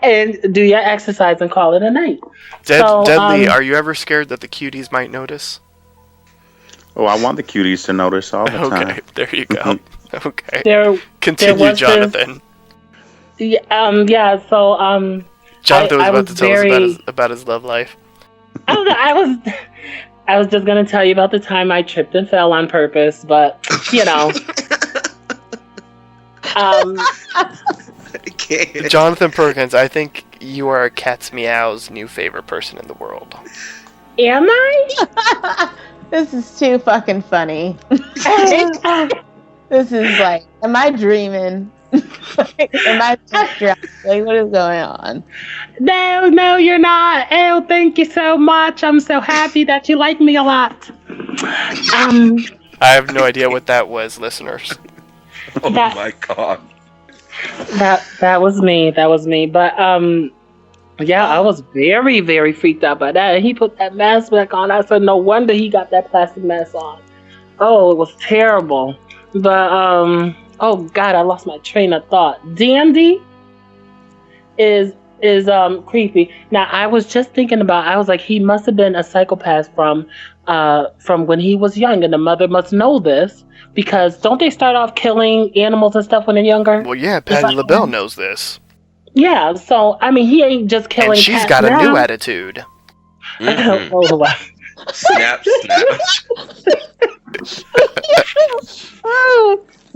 and do your exercise and call it a night.
Deadlee, are you ever scared that the cuties might notice?
Oh, I want the cuties to notice all the time.
Okay, there you go. Okay.
Continue,
Johnathan.
Johnathan
was about to tell us about his love life.
I was just gonna tell you about the time I tripped and fell on purpose, but
Johnathan Perkins, I think you are Cat's Meow's new favorite person in the world.
Am I?
This is too fucking funny. This is like, am I dreaming? Am I just drunk? Like, what is going on?
No, you're not. Oh, thank you so much. I'm so happy that you like me a lot.
I have no idea what that was, listeners.
Oh my God.
That was me. But yeah, I was very, very freaked out by that. And he put that mask back on. I said, no wonder he got that plastic mask on. Oh, it was terrible. But oh God, I lost my train of thought. Dandy is creepy. Now I was just thinking about. I was like, he must have been a psychopath from when he was young, and the mother must know this because don't they start off killing animals and stuff when they're younger?
Well, yeah, Patti LaBelle knows this.
Yeah, so I mean, he ain't just killing.
And she's got a new attitude.
Mm-hmm.
Oh, wow.
Snap.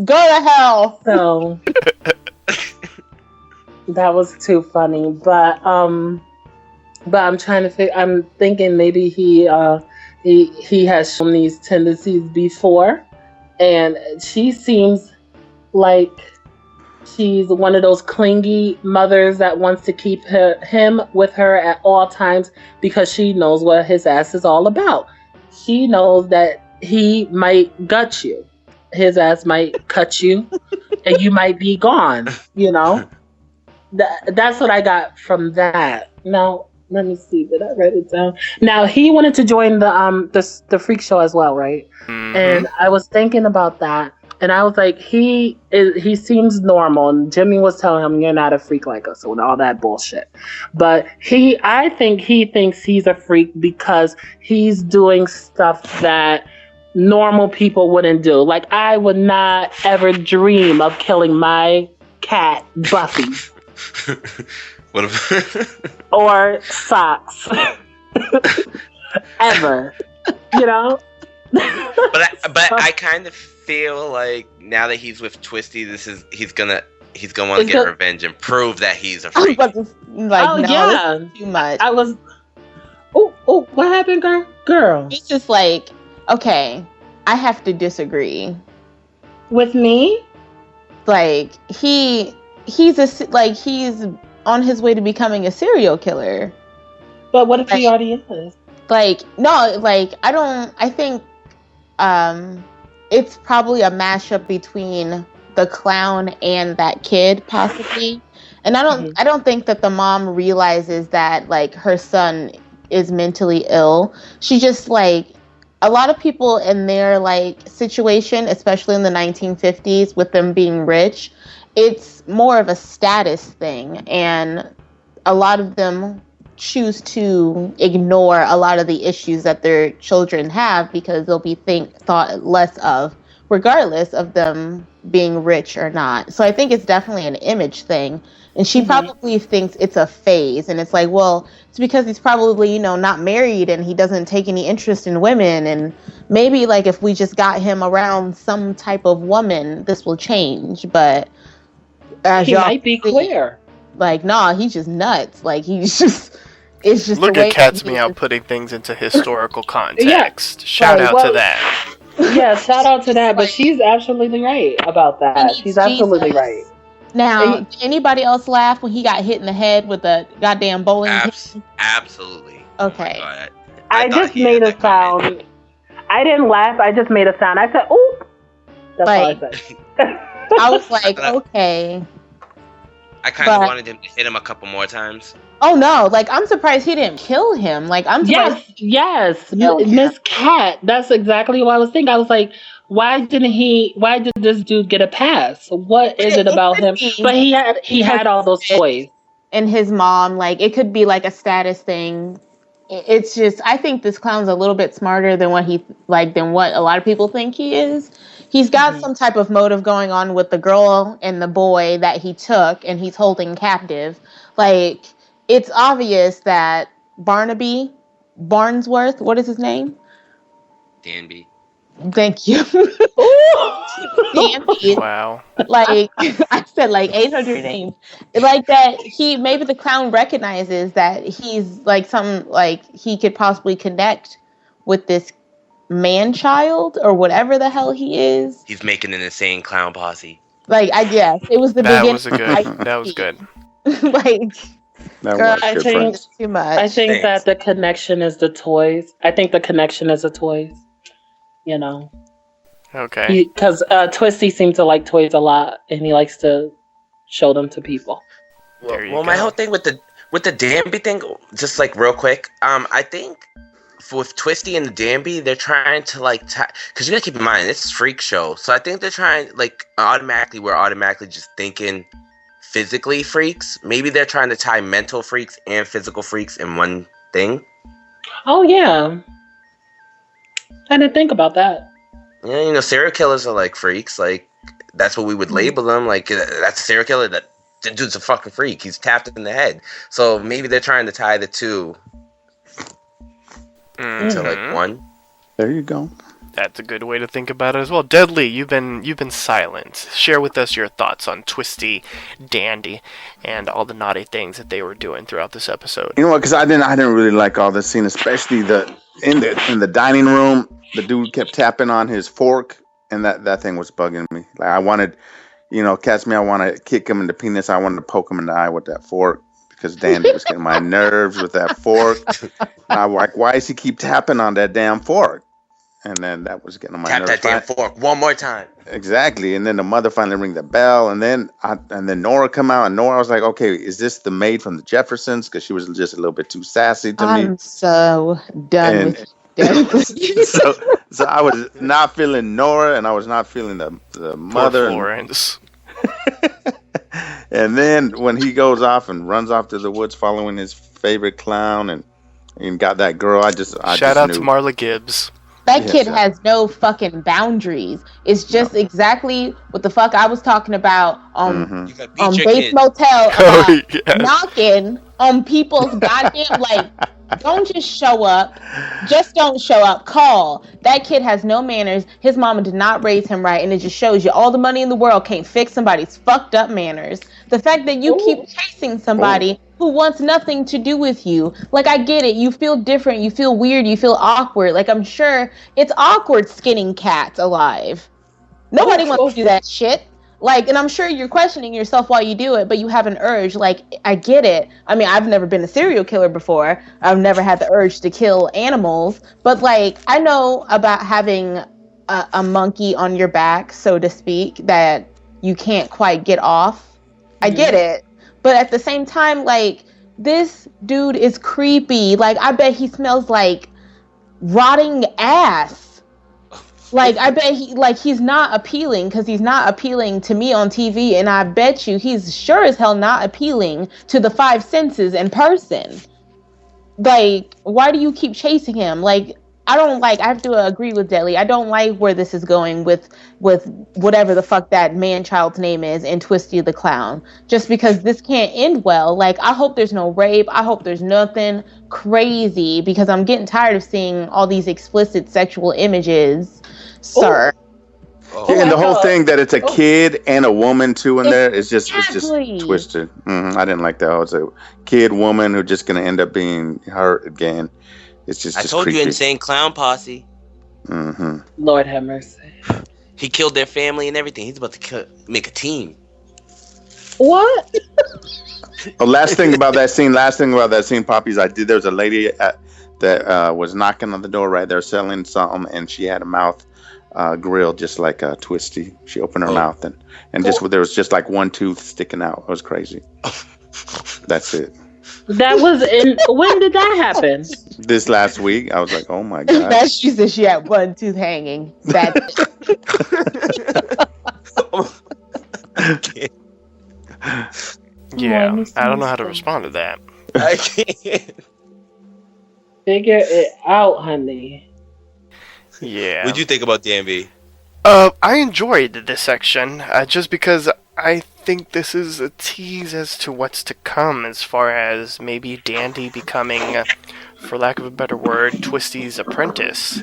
Go to hell.
So that was too funny, but I'm trying to I'm thinking maybe he has shown these tendencies before, and she seems like she's one of those clingy mothers that wants to keep him with her at all times because she knows what his ass is all about. She knows that he might gut you. His ass might cut you and you might be gone, That's what I got from that. Now, let me see. Did I write it down? Now, he wanted to join the freak show as well, right? Mm-hmm. And I was thinking about that. And I was like, he seems normal. And Jimmy was telling him, you're not a freak like us and all that bullshit. But I think he thinks he's a freak because he's doing stuff that normal people wouldn't do. Like, I would not ever dream of killing my cat, Buffy.
What if
or socks. Ever. You know?
But I kind of feel like now that he's with Twisty, he's gonna want to get revenge and prove that he's a freak.
No, too much.
I was. Oh, what happened, girl?
It's just like, okay, I have to disagree.
With me?
Like he's on his way to becoming a serial killer.
But what if he already is?
I think it's probably a mashup between the clown and that kid, possibly. And I don't think that the mom realizes that like her son is mentally ill. She just like a lot of people in their like situation, especially in the 1950s with them being rich, it's more of a status thing, and a lot of them choose to ignore a lot of the issues that their children have because they'll be thought less of, regardless of them being rich or not. So I think it's definitely an image thing. And she probably thinks it's a phase. And it's like, well, it's because he's probably, not married and he doesn't take any interest in women. And maybe like if we just got him around some type of woman, this will change. But as
he might be queer.
Like, nah, he's just nuts. Like he's just... It's just
look at Cat's Meow putting things into historical context. Shout out to that.
Yeah, shout out to that. But she's absolutely right about that. She's absolutely right.
Now, did anybody else laugh when he got hit in the head with a goddamn bowling pin?
Absolutely.
Okay.
Oh
I just made a sound. I didn't laugh. I just made a sound. I said, "Oop." That's all I said.
I was like, okay.
I kind of wanted him to hit him a couple more times.
Oh no! Like I'm surprised he didn't kill him. Like I'm surprised.
Yes, Miss Cat. That's exactly what I was thinking. I was like, why did this dude get a pass? What is it about him? But he had all those toys.
And his mom, like it could be like a status thing. It's just I think this clown's a little bit smarter than what a lot of people think he is. He's got some type of motive going on with the girl and the boy that he took and he's holding captive. Like it's obvious that Barnaby Barnsworth, what is his name?
Danby.
Thank you. Danby.
Wow.
Like I said, like 800 names. Like that maybe the clown recognizes that he's like he could possibly connect with this man-child or whatever the hell he is.
He's making an insane clown posse.
Like I guess it was the beginning.
That was good.
Like girl, I think it's too much.
I think that the connection is the toys.
Okay.
Because Twisty seems to like toys a lot, and he likes to show them to people.
Well, my whole thing with the Danby thing, just like real quick, I think with Twisty and the Danby, they're trying to like because you gotta keep in mind it's freak show, so I think they're trying like we're automatically just thinking physically freaks. Maybe they're trying to tie mental freaks and physical freaks in one thing.
Oh yeah, I didn't think about that.
Yeah, serial killers are like freaks. Like that's what we would label them. Like that's a serial killer. That dude's a fucking freak. He's tapped in the head. So maybe they're trying to tie the two to like one.
There you go.
That's a good way to think about it as well. Deadlee, you've been silent. Share with us your thoughts on Twisty, Dandy, and all the naughty things that they were doing throughout this episode.
You know what? Because I didn't really like all this scene, especially in the dining room. The dude kept tapping on his fork, and that thing was bugging me. Like I wanted, Cat's Meow, I want to kick him in the penis. I wanted to poke him in the eye with that fork because Dandy was getting my nerves with that fork. And I'm like, why does he keep tapping on that damn fork? And then that was getting on my nerves.
Tap that damn fork one more time.
Exactly. And then the mother finally rang the bell, and then Nora come out, and Nora was like, okay, is this the maid from the Jeffersons? Because she was just a little bit too sassy to me.
I'm so done with
so I was not feeling Nora, and I was not feeling the mother.
Florence.
And then when he goes off and runs off to the woods following his favorite clown and got that girl, I just
Shout out
knew.
to Marla Gibbs.
That kid has no fucking boundaries. It's just exactly what the fuck I was talking about on Bates Motel about knocking on people's goddamn, like, don't just show up. Just don't show up. Call. That kid has no manners. His mama did not raise him right, and it just shows you all the money in the world can't fix somebody's fucked up manners. The fact that you keep chasing somebody who wants nothing to do with you. Like, I get it. You feel different. You feel weird. You feel awkward. Like, I'm sure it's awkward skinning cats alive. Nobody wants to do that shit. Like, and I'm sure you're questioning yourself while you do it, but you have an urge. Like, I get it. I mean, I've never been a serial killer before. I've never had the urge to kill animals. But, like, I know about having a monkey on your back, so to speak, that you can't quite get off. I get it. But at the same time, like, this dude is creepy. Like, I bet he smells like rotting ass. Like, I bet he's not appealing, because he's not appealing to me on TV, and I bet you he's sure as hell not appealing to the five senses in person. Like, why do you keep chasing him? Like, I have to agree with Deadlee. I don't like where this is going with whatever the fuck that man-child's name is and Twisty the Clown. Just because this can't end well. Like, I hope there's no rape. I hope there's nothing crazy, because I'm getting tired of seeing all these explicit sexual images, sir.
And the whole thing that it's a kid and a woman too in there is just twisted. I didn't like that. It's a kid woman who's just gonna end up being hurt again. It's just
I told
creepy.
you, insane clown posse.
Lord have mercy.
He killed their family and everything. He's about to make a team.
What?
Last thing about that scene, Papi, there was a lady that was knocking on the door right there selling something, and she had a mouth grill just like a Twisty. She opened her mouth and just there was just like one tooth sticking out. It was crazy. That's it.
That was when did that happen?
This last week. I was like, oh my god.
That she said she had one tooth hanging. That's
it.
Yeah, I don't know how to respond to that.
I can't.
Figure it out, honey.
Yeah.
What'd you think about DMV?
I enjoyed this section, just because I think this is a tease as to what's to come, as far as maybe Dandy becoming, for lack of a better word, Twisty's apprentice,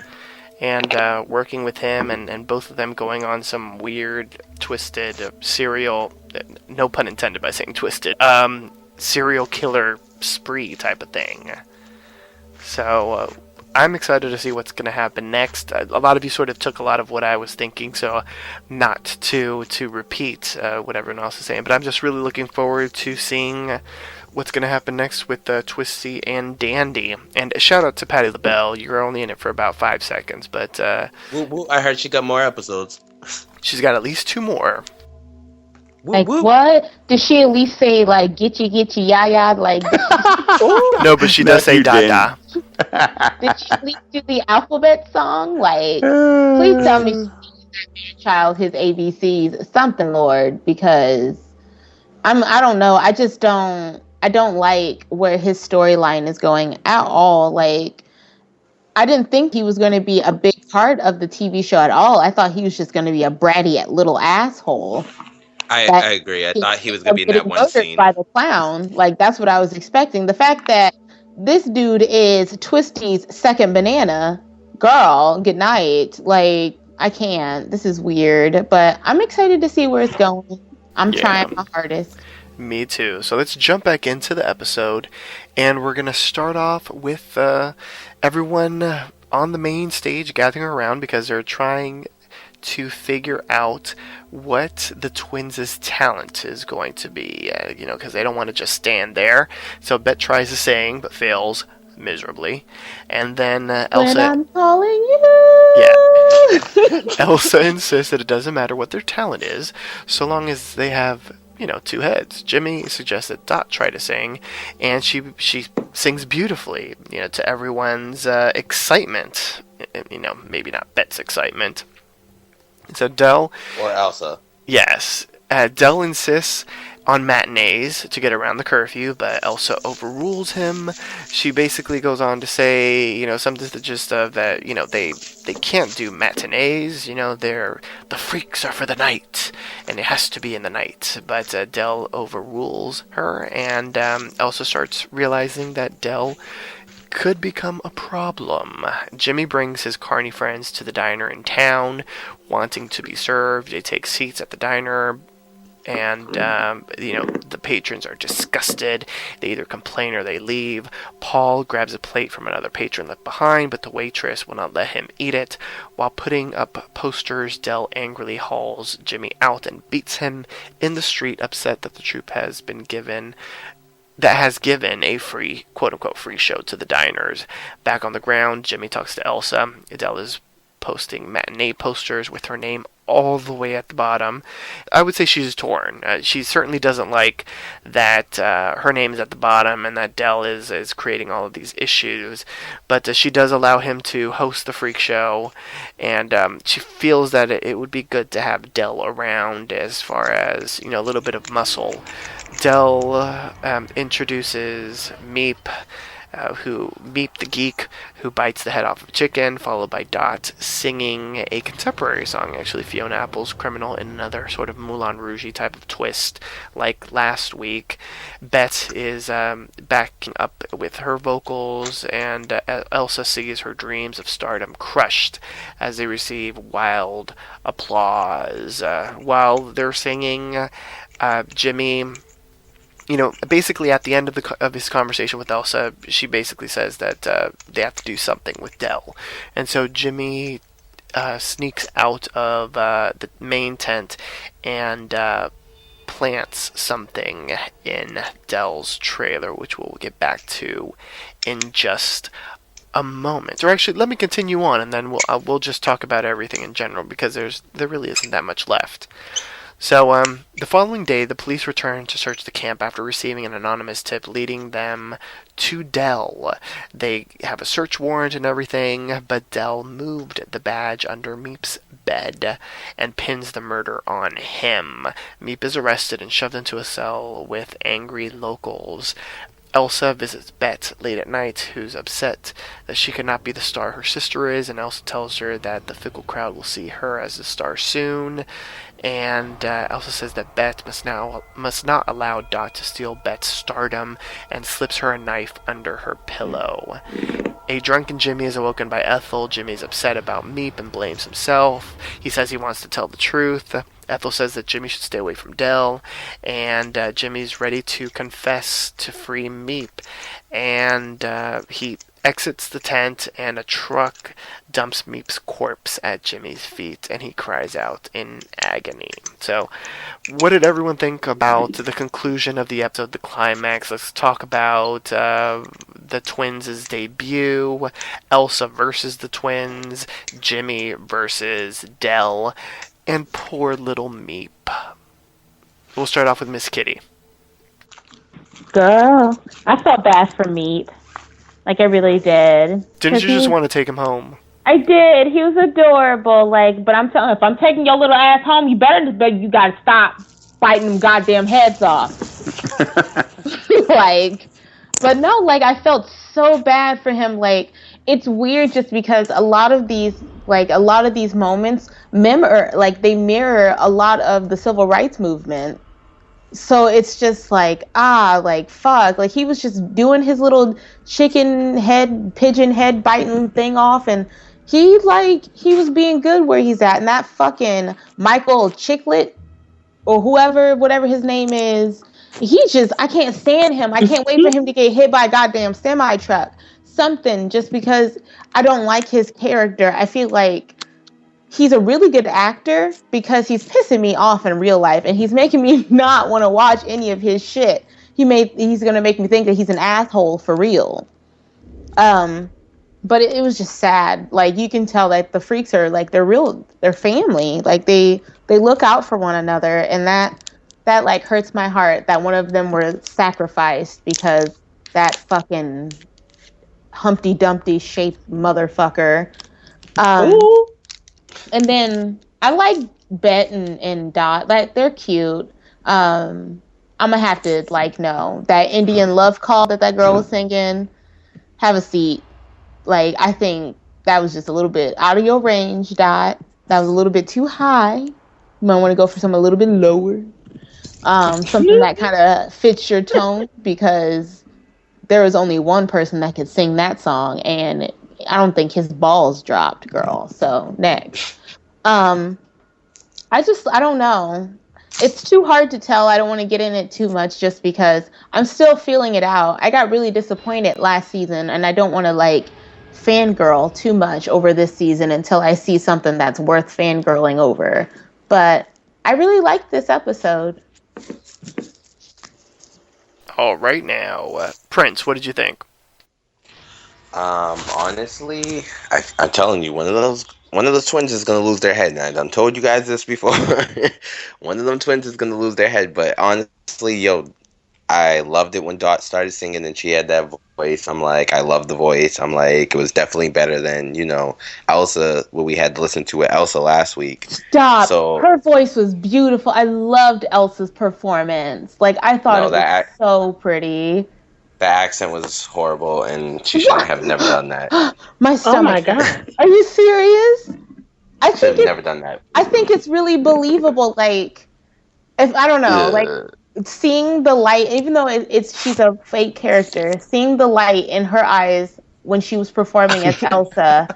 and working with him, and both of them going on some weird, twisted, serial, no pun intended by saying twisted, serial killer spree type of thing. So, I'm excited to see what's going to happen next. A lot of you sort of took a lot of what I was thinking, so not to repeat what everyone else is saying, but I'm just really looking forward to seeing what's going to happen next with Twisty and Dandy. And a shout out to Patti LaBelle. You're only in it for about 5 seconds, but
I heard she got more episodes.
She's got at least 2 more.
Like, what? Did she at least say, like, getcha, yaya? Like,
No, but she does say da-da.
Did she at least do the alphabet song? Like, please tell me she gave that man child his ABCs, something, Lord, because I don't know. I don't like where his storyline is going at all. Like, I didn't think he was going to be a big part of the TV show at all. I thought he was just going to be a bratty little asshole.
I agree. I thought he was going to be in that one scene.
By the clown. Like, that's what I was expecting. The fact that this dude is Twisty's second banana, girl, good night. Like, I can't. This is weird. But I'm excited to see where it's going. I'm trying my hardest.
Me too. So let's jump back into the episode. And we're going to start off with everyone on the main stage gathering around because they're trying to figure out what the twins' talent is going to be, because they don't want to just stand there. So Bet tries to sing, but fails miserably. And then Elsa...
When I'm calling you!
Yeah. Elsa insists that it doesn't matter what their talent is, so long as they have, 2 heads. Jimmy suggests that Dot try to sing, and she sings beautifully, to everyone's excitement. Maybe not Bet's excitement. So Del...
Or Elsa.
Yes. Del insists on matinees to get around the curfew, but Elsa overrules him. She basically goes on to say, something to the gist of that, they can't do matinees, the freaks are for the night, and it has to be in the night. But Del overrules her, and Elsa starts realizing that Del could become a problem. Jimmy brings his carny friends to the diner in town, wanting to be served. They take seats at the diner, and the patrons are disgusted. They either complain or they leave. Paul grabs a plate from another patron left behind, but the waitress will not let him eat it. While putting up posters, Del angrily hauls Jimmy out and beats him in the street, upset that the troupe has given a free, quote-unquote, free show to the diners. Back on the ground, Jimmy talks to Elsa. Del is posting matinee posters with her name all the way at the bottom. I would say she's torn. She certainly doesn't like that her name is at the bottom and that Del is creating all of these issues, but she does allow him to host the freak show, and she feels that it would be good to have Del around as far as, a little bit of muscle. Del introduces Meep, Meep the Geek, who bites the head off of a chicken, followed by Dot singing a contemporary song, actually Fiona Apple's Criminal, in another sort of Moulin Rouge type of twist, like last week. Bet is backing up with her vocals, and Elsa sees her dreams of stardom crushed as they receive wild applause. While they're singing, Jimmy... basically at the end of his conversation with Elsa, she basically says that they have to do something with Del. And so Jimmy sneaks out of the main tent and plants something in Del's trailer, which we'll get back to in just a moment. Or actually, let me continue on, and then we'll just talk about everything in general, because there really isn't that much left. So, the following day, the police return to search the camp after receiving an anonymous tip leading them to Del. They have a search warrant and everything, but Del moved the badge under Meep's bed and pins the murder on him. Meep is arrested and shoved into a cell with angry locals. Elsa visits Bet late at night, who's upset that she cannot be the star her sister is, and Elsa tells her that the fickle crowd will see her as the star soon. And Elsa says that Bet must not allow Dot to steal Bet's stardom, and slips her a knife under her pillow. A drunken Jimmy is awoken by Ethel. Jimmy is upset about Meep and blames himself. He says he wants to tell the truth. Ethel says that Jimmy should stay away from Del, and Jimmy's ready to confess to free Meep. And he exits the tent, and a truck dumps Meep's corpse at Jimmy's feet, and he cries out in agony. So, what did everyone think about the conclusion of the episode, the climax? Let's talk about the twins' debut, Elsa versus the twins, Jimmy versus Del, and poor little Meep. We'll start off with Miss Kitty.
Girl, I felt bad for Meep. Like, I really did.
Didn't you just want to take him home?
I did. He was adorable. But I'm telling you, if I'm taking your little ass home, you gotta stop biting them goddamn heads off. But no, I felt so bad for him. It's weird just because a lot of these moments mirror a lot of the civil rights movement. So it's just fuck. He was just doing his little pigeon head biting thing off, and he was being good where he's at. And that fucking Michael Chiclet, or whatever his name is, I can't stand him. I can't wait for him to get hit by a goddamn semi truck. Something, just because I don't like his character. I feel like he's a really good actor because he's pissing me off in real life, and he's making me not want to watch any of his shit. He's gonna make me think that he's an asshole for real. But it was just sad. You can tell that the freaks are they're family. They look out for one another, and that hurts my heart that one of them were sacrificed because that fucking Humpty Dumpty shaped motherfucker. And then I like Bet and Dot. They're cute. I'm gonna have to no, that Indian love call that girl was singing. Have a seat. I think that was just a little bit out of your range, Dot. That was a little bit too high. You might want to go for something a little bit lower. Something that kind of fits your tone, because there was only one person that could sing that song, and I don't think his balls dropped, girl. So next. I don't know. It's too hard to tell. I don't want to get in it too much just because I'm still feeling it out. I got really disappointed last season, and I don't want to fangirl too much over this season until I see something that's worth fangirling over. But I really liked this episode.
All right now, Prince, what did you think?
Honestly, I'm telling you, one of those twins is gonna lose their head. And I done told you guys this before. One of them twins is gonna lose their head. But honestly, I loved it when Dot started singing and she had that voice. I'm like, I love the voice. I'm like, it was definitely better than Elsa. What we had to listen to with Elsa last week.
Stop. So, her voice was beautiful. I loved Elsa's performance. I thought it was so pretty.
The accent was horrible, and she shouldn't have never done that.
My stomach.
Oh my god!
Are you serious? I
think never done that.
I think it's really believable. If I don't know, seeing the light, even though she's a fake character, seeing the light in her eyes when she was performing as Elsa,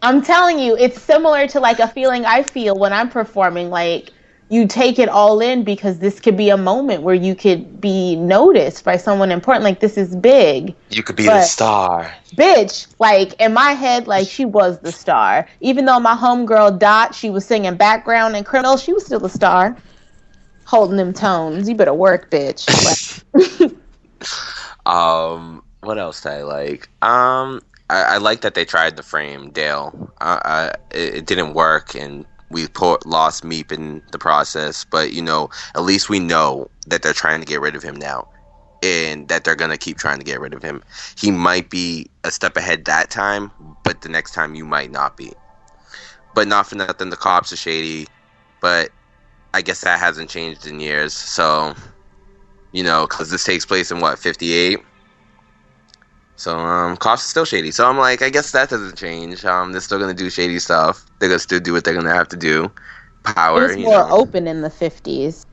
I'm telling you, it's similar to a feeling I feel when I'm performing. You take it all in because this could be a moment where you could be noticed by someone important. This is big.
You could be the star.
Bitch, in my head, she was the star. Even though my homegirl Dot, she was singing background and Criminal, she was still the star. Holding them tones. You better work, bitch.
What else did I like? I like that they tried to frame Dale. It didn't work, and we lost Meep in the process, but at least we know that they're trying to get rid of him now, and that they're gonna keep trying to get rid of him. He might be a step ahead that time, but the next time you might not be. But not for nothing, the cops are shady, but I guess that hasn't changed in years. So, because this takes place in 58. So, cops are still shady. So I'm like, I guess that doesn't change. They're still gonna do shady stuff. They're gonna still do what they're gonna have to do. Power.
It's more open in the 50s.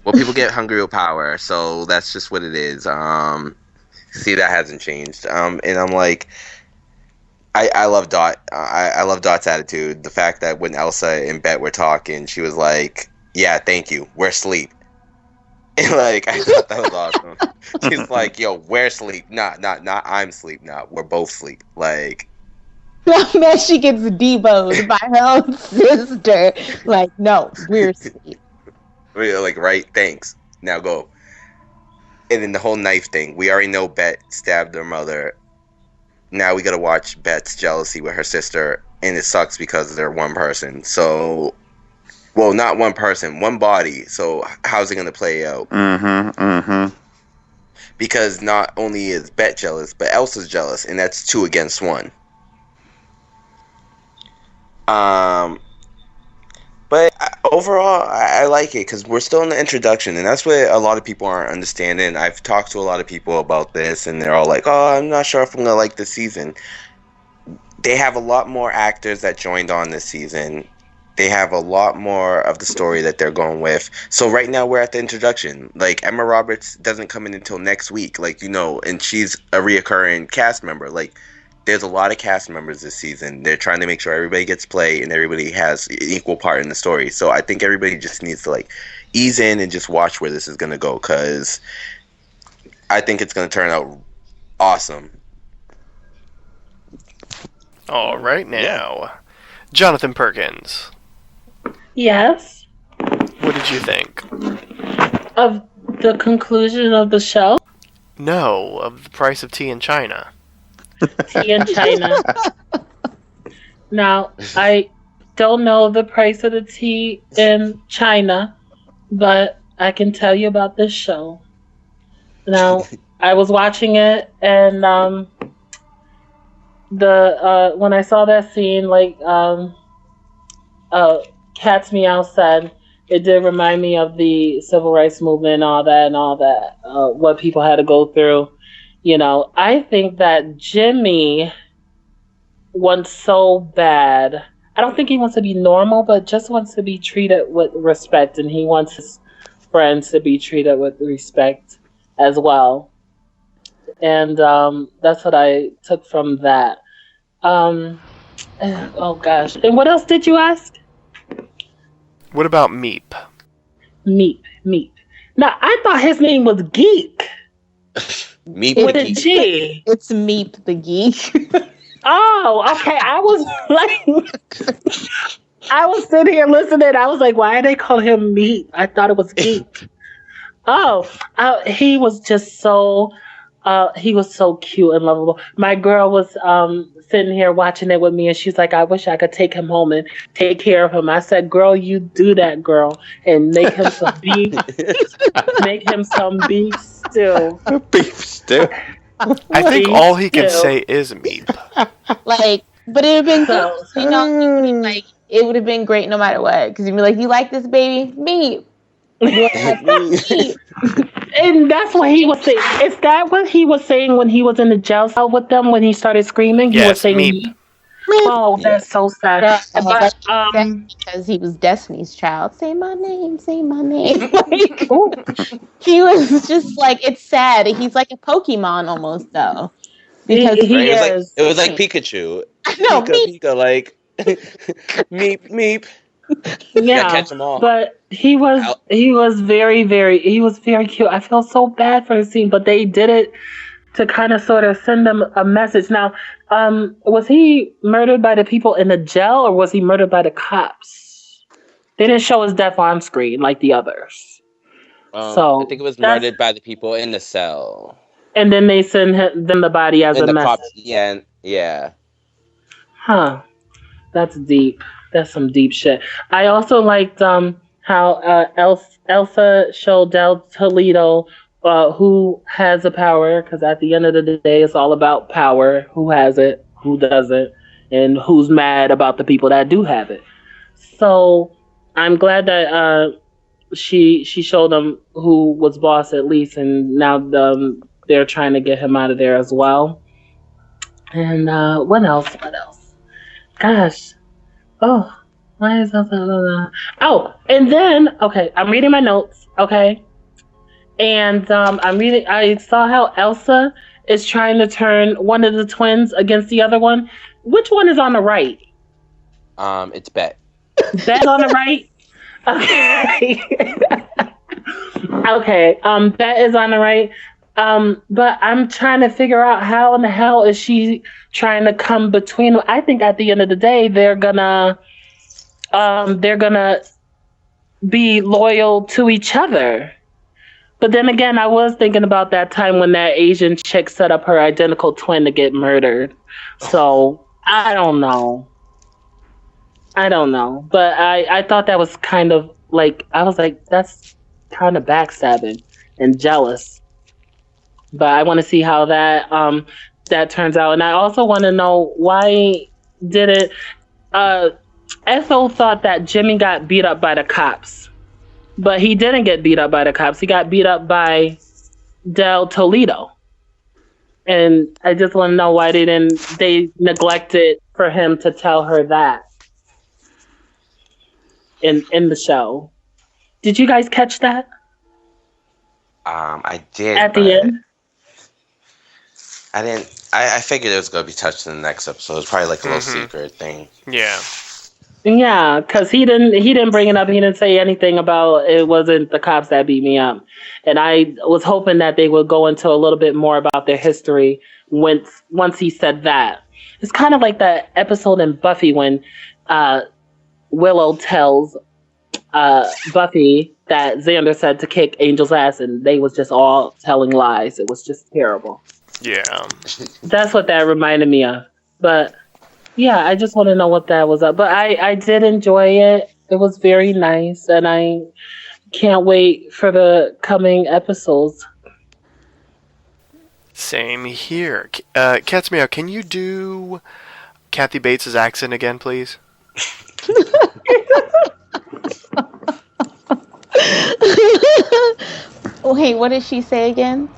Well, people get hungry with power, so that's just what it is. See, that hasn't changed. And I'm like, I love Dot. I love Dot's attitude. The fact that when Elsa and Bet were talking, she was like, "Yeah, thank you. We're asleep." And I thought that was awesome. She's like, "Yo, we're asleep. Not I'm asleep. Not we're both asleep."
Now she gets deboed by her own sister. No, we're asleep.
Right? Thanks. Now go. And then the whole knife thing. We already know Bet stabbed her mother. Now we gotta watch Bet's jealousy with her sister, and it sucks because they're one person. So. Well, not one person, one body. So how's it going to play out? Because not only is Bet jealous, but Elsa's jealous, and that's 2 against 1. But overall, I like it because we're still in the introduction, and that's what a lot of people aren't understanding. I've talked to a lot of people about this, and they're all like, "Oh, I'm not sure if I'm going to like this season." They have a lot more actors that joined on this season. They have a lot more of the story that they're going with. So right now we're at the introduction. Emma Roberts doesn't come in until next week, and she's a reoccurring cast member. There's a lot of cast members this season. They're trying to make sure everybody gets play and everybody has an equal part in the story. So I think everybody just needs to ease in and just watch where this is going to go, because I think it's going to turn out awesome.
All right now, Johnathan Perkins.
Yes.
What did you think?
Of the conclusion of the show?
No, of the price of tea in China.
Tea in China. Now, I don't know the price of the tea in China, but I can tell you about this show. Now, I was watching it, and when I saw that scene, Cat's Meow said It did remind me of the civil rights movement and all that, what people had to go through. You know, I think that Jimmy wants so bad. I don't think he wants to be normal, but just wants to be treated with respect, and he wants his friends to be treated with respect as well. And that's what I took from that. Um, oh gosh. And what else did you ask?
What about Meep?
Meep. Now, I thought his name was Geek.
Meep
With
the
a
geek.
G.
It's Meep the geek.
Oh, okay. I was like, I was sitting here listening. I was like, why are they calling him Meep? I thought it was Geek. Oh, he was just so, he was so cute and lovable. My girl was sitting here watching it with me, and she's like, I wish I could take him home and take care of him. I said, girl, you do that, girl, and make him some beef, make him some beef stew.
Beef stew.
I think all he can say is Meep.
Like, but it would have been
So-
good. You know, he would've, like, it would have been great no matter what. Because you'd be like, you like this baby? Meep. Meep.
And that's what he was saying. Is that what he was saying when he was in the jail cell with them when he started screaming? He was
Yes,
saying,
Meep.
Oh, that's so sad. But,
because he was Destiny's Child. Say my name, say my name. Like, he was just like, it's sad. He's like a Pokemon almost, though. Because
he
Right?
is.
It was like Pikachu.
No,
Pika, like Meep.
Yeah,
catch 'em all.
but he was very cute. I feel so bad for the scene, but they did it to kind of sort of send them a message. Now, was he murdered by the people in the jail, or was he murdered by the cops? They didn't show his death on screen like the others. So
I think it was
that's-
murdered by the people in the cell.
And then they send them the body as
And
a
the
message.
cops, yeah.
Huh. That's deep. That's some deep shit. I also liked how Elsa showed Del Toledo who has the power, because at the end of the day, it's all about power. Who has it, who doesn't, and who's mad about the people that do have it. So I'm glad that she showed them who was boss at least, and now they're trying to get him out of there as well. And what else? Gosh. Oh, why is that? Oh, and then, okay, I'm reading my notes, okay? And I saw how Elsa is trying to turn one of the twins against the other one. Which one is on the right?
It's Bet.
Bet's on the right? Okay. Okay, Bet is on the right. But I'm trying to figure out how in the hell is she trying to come between them. I think at the end of the day, they're gonna be loyal to each other. But then again, I was thinking about that time when that Asian chick set up her identical twin to get murdered. So I don't know. But I thought that was kind of like, I was like, that's kind of backstabbing and jealous. But I want to see how that turns out. And I also want to know, why did Ethel thought that Jimmy got beat up by the cops. But he didn't get beat up by the cops. He got beat up by Del Toledo. And I just want to know why they neglected for him to tell her that in the show. Did you guys catch that?
I did.
At the end?
I didn't. I figured it was going to be touched in the next episode. It was probably like a little secret thing.
Yeah.
Yeah, because he didn't bring it up. He didn't say anything about it wasn't the cops that beat me up. And I was hoping that they would go into a little bit more about their history once he said that. It's kind of like that episode in Buffy when Willow tells Buffy that Xander said to kick Angel's ass, and they was just all telling lies. It was just terrible.
Yeah.
That's what that reminded me of. But yeah, I just want to know what that was up. But I did enjoy it. It was very nice, and I can't wait for the coming episodes.
Same here. Cat's Meow, can you do Kathy Bates' accent again, please?
Wait, what did she say again?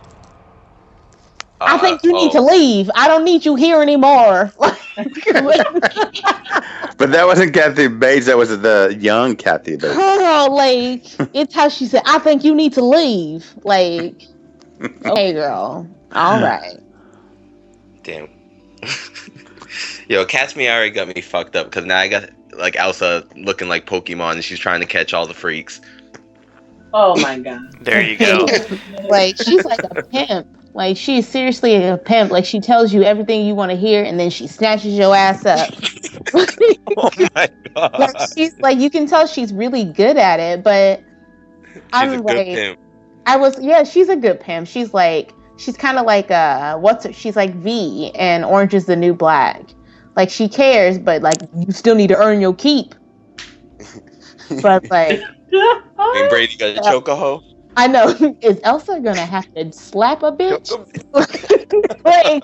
I think you need to leave. I don't need you here anymore.
But that wasn't Kathy Bates. That was the young Kathy Bates.
Girl, like, it's how she said, I think you need to leave. Like, okay, girl. All right.
Damn. Yo, Cat's Me already got me fucked up because now I got like Elsa looking like Pokemon and she's trying to catch all the freaks.
Oh my god.
There you go.
Like, she's like a pimp. Like, she's seriously a pimp. Like, she tells you everything you want to hear and then she snatches your ass up.
Oh my god.
Like, she's like, you can tell she's really good at it, but
She's a good pimp.
She's a good pimp. She's kind of like she's like V and Orange is the New Black. Like, she cares, but like, you still need to earn your keep. But like,
And Brady got a choke a hoe.
I know. Is Elsa gonna have to slap a bitch? Like,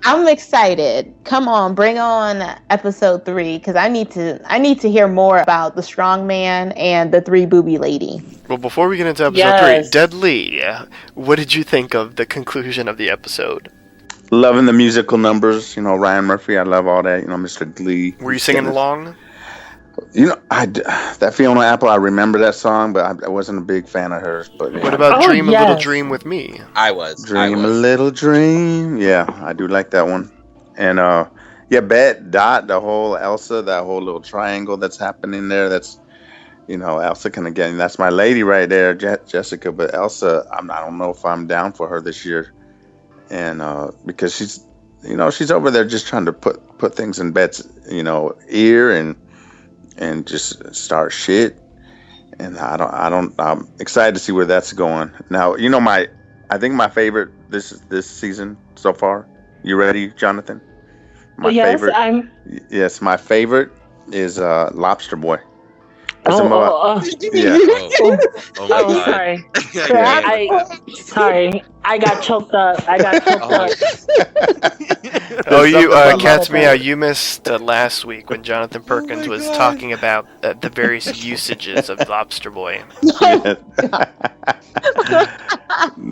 I'm excited. Come on, bring on episode 3 because I need to hear more about the strong man and the 3 booby lady.
Well, before we get into episode 3, Deadlee, what did you think of the conclusion of the episode?
Loving the musical numbers. Ryan Murphy. I love all that. Mr. Glee.
Were you singing along?
That Fiona Apple, I remember that song, but I wasn't a big fan of hers. But
what about Dream a Little Dream with Me?
I was.
Dream a Little Dream. Yeah, I do like that one. And Bet, Dot, the whole Elsa, that whole little triangle that's happening there. That's Elsa kind of getting. That's my lady right there, Jessica. But Elsa, I don't know if I'm down for her this year, and because she's over there just trying to put things in Bet's ear and just start shit. And I'm excited to see where that's going. Now, I think my favorite this season so far. You ready, Johnathan? Favorite. Yes, my favorite is Lobster Boy.
Yeah.
Oh my god.
Sorry. I got choked up.
You, Cat's Meow, you missed last week when Jonathan Perkins was talking about the various usages of Lobster Boy.
Yes.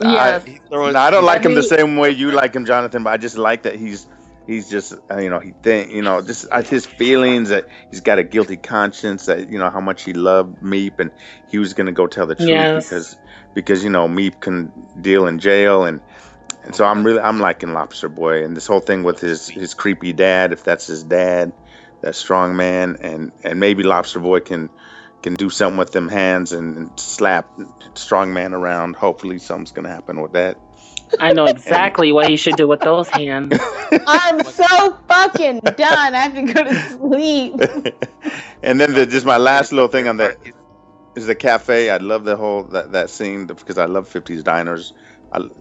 I don't like him the same way you like him, Jonathan, but I just like that he's just his feelings, that he's got a guilty conscience, that how much he loved Meep and he was gonna go tell the truth because Meep can deal in jail and so I'm liking Lobster Boy and this whole thing with his creepy dad, if that's his dad, that strong man, and maybe Lobster Boy can do something with them hands and slap strong man around. Hopefully something's gonna happen with that.
I know exactly what he should do with those hands.
I'm so fucking done. I have to go to sleep.
And then just my last little thing on that is the cafe. I love the whole that scene because I love 50s diners.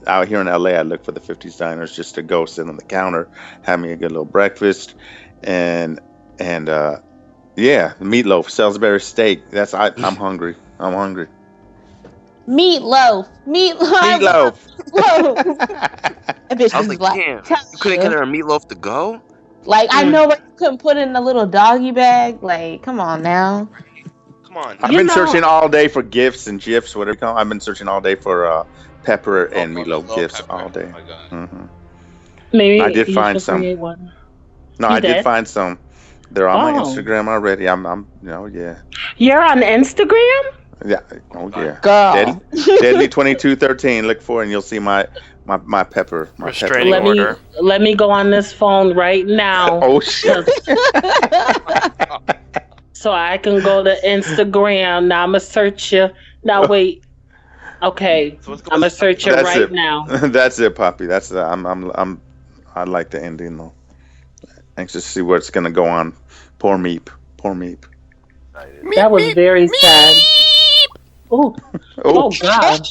Out here in LA, I look for the 50s diners just to go sit on the counter, have me a good little breakfast, and meatloaf, Salisbury steak. I'm hungry.
Meatloaf.
I was like, damn, you couldn't get her a meatloaf to go?
Like, I know you couldn't put it in a little doggy bag. Like, come on now.
Come on.
I've been searching all day for gifts and gifs, whatever you call them. I've been searching all day for pepper and meatloaf gifts all day. Oh my God. Mm-hmm.
Maybe
I did find some.
One.
No, I did find some. They're on my Instagram already. I'm yeah.
You're on Instagram?
Yeah. Oh yeah.
Girl.
Deadlee 2213. Look for it and you'll see my pepper.
Restraining order.
Let me go on this phone right now.
Oh shit.
So I can go to Instagram. Now I'ma search you. Now wait. Okay. I'ma search you right now.
That's it, Papi. That's the I like the ending though. Anxious to see where it's gonna go on. Poor Meep.
That was very sad. Oh, God.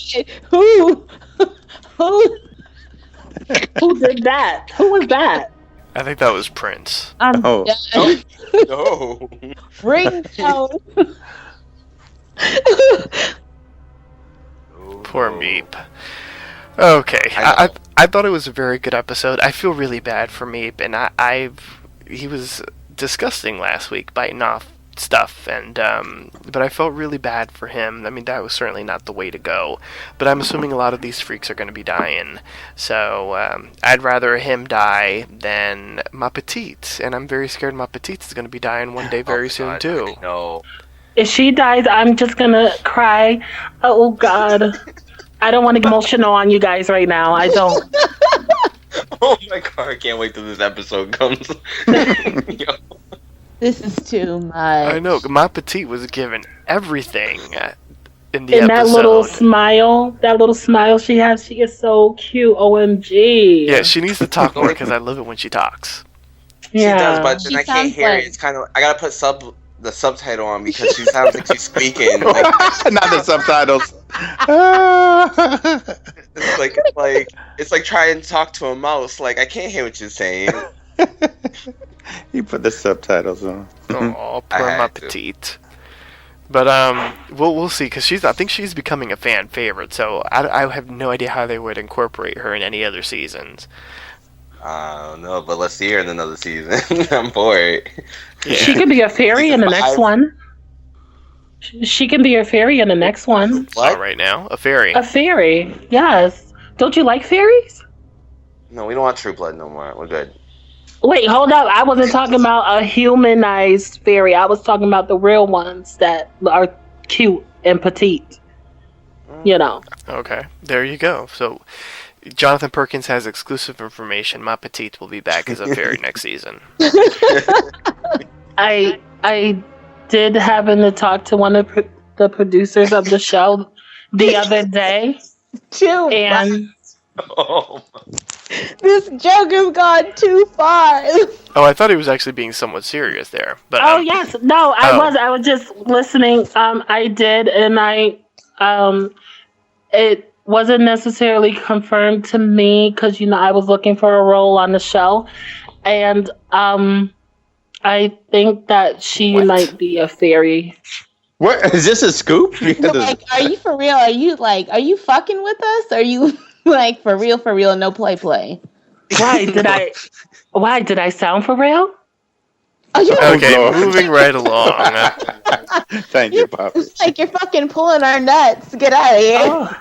Who did that? Who was that?
I think that was Prince.
No.
Rico.
Poor Meep. Okay, I thought it was a very good episode. I feel really bad for Meep, and he was disgusting last week, biting off stuff, and but I felt really bad for him. I mean, that was certainly not the way to go. But I'm assuming a lot of these freaks are going to be dying, so I'd rather him die than Ma Petite, and I'm very scared Ma Petite is going to be dying one day very soon too.
No.
If she dies, I'm just gonna cry. Oh God, I don't want to get emotional on you guys right now. I don't.
Oh my god, I can't wait till this episode comes. Yo.
This is too much.
I know, Ma Petite was given everything in the
And
episode.
that little smile she has, she is so cute. OMG.
Yeah, she needs to talk more because I love it when she talks.
Yeah.
She does, but then
She
I can't
sounds
hear
like-
it. It's kind of I gotta put the subtitle on because she sounds like she's squeaking. Like,
Not the subtitles.
it's like trying to talk to a mouse. Like I can't hear what you're saying.
You put the subtitles on.
Oh,
I
poor
had
Ma
to.
Petite. But we'll see because I think she's becoming a fan favorite. So I have no idea how they would incorporate her in any other seasons.
I don't know, but let's see her in another season. I'm bored.
She could be a fairy in the next one. She can be a fairy in the next one.
Not right now. A fairy.
A fairy, yes. Don't you like fairies?
No, we don't want True Blood no more. We're good.
Wait, hold up. I wasn't talking about a humanized fairy. I was talking about the real ones that are cute and petite. You know.
Okay, there you go. So Johnathan Perkins has exclusive information. Ma Petite will be back as a fairy next season.
I did happen to talk to one of the producers of the show the other day, and
Oh,
This joke has gone too far.
Oh, I thought he was actually being somewhat serious there. But
yes, no, I was just listening. I did, and it wasn't necessarily confirmed to me because I was looking for a role on the show, and I think that she might be a fairy.
What is this a scoop?
Like, are you for real? Are you fucking with us? Are you like for real, no play?
Why did I sound for real?
Oh, you
okay,
Lord.
moving right along.
Thank you, Papi.
like you're fucking pulling our nuts. Get out of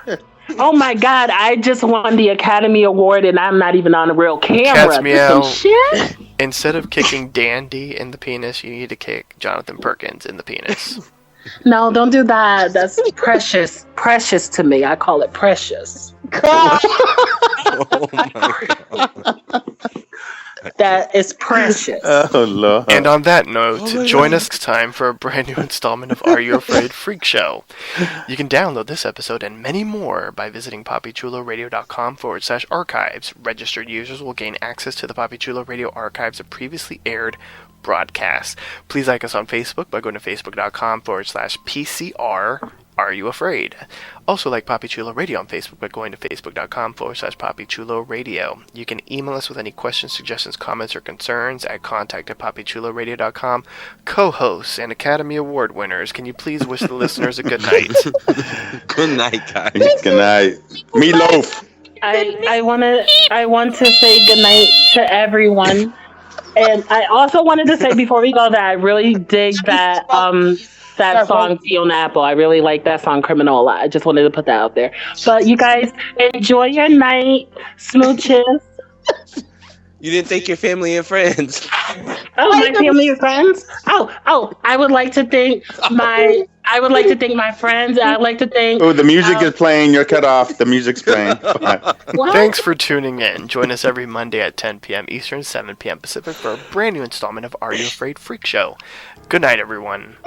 here.
Oh my God! I just won the Academy Award, and I'm not even on a real camera.
Cat's
This some
Meow.
shit.
Instead of kicking Dandy in the penis, you need to kick Johnathan Perkins in the penis.
No, don't do that. That's precious to me. I call it precious.
oh my god.
That is precious.
Oh Lord.
And on that note, join us next time for a brand new installment of Are You Afraid Freak Show. You can download this episode and many more by visiting PapiChuloRadio.com/archives. Registered users will gain access to the Papi Chulo Radio archives of previously aired broadcasts. Please like us on Facebook by going to Facebook.com/PCR. Are You Afraid? Also like Papi Chulo Radio on Facebook by going to Facebook.com/Papi Chulo Radio. You can email us with any questions, suggestions, comments, or concerns at contact@PapiChuloRadio.com. Co-hosts and Academy Award winners, can you please wish the listeners a good night?
Good night, guys.
Good night. Meatloaf.
I want to say goodnight to everyone, and I also wanted to say before we go that I really dig that that song Fiona Apple. I really like that song Criminal a lot. I just wanted to put that out there. But you guys enjoy your night, smooches.
You didn't thank your family and friends.
Oh, my family and friends. Oh, I would like to thank my friends. I'd like to thank.
Oh, the music is playing. You're cut off. The music's playing. Bye.
What?
Thanks for tuning in. Join us every Monday at 10 p.m. Eastern, 7 p.m. Pacific for a brand new installment of Are You Afraid Freak Show. Good night, everyone.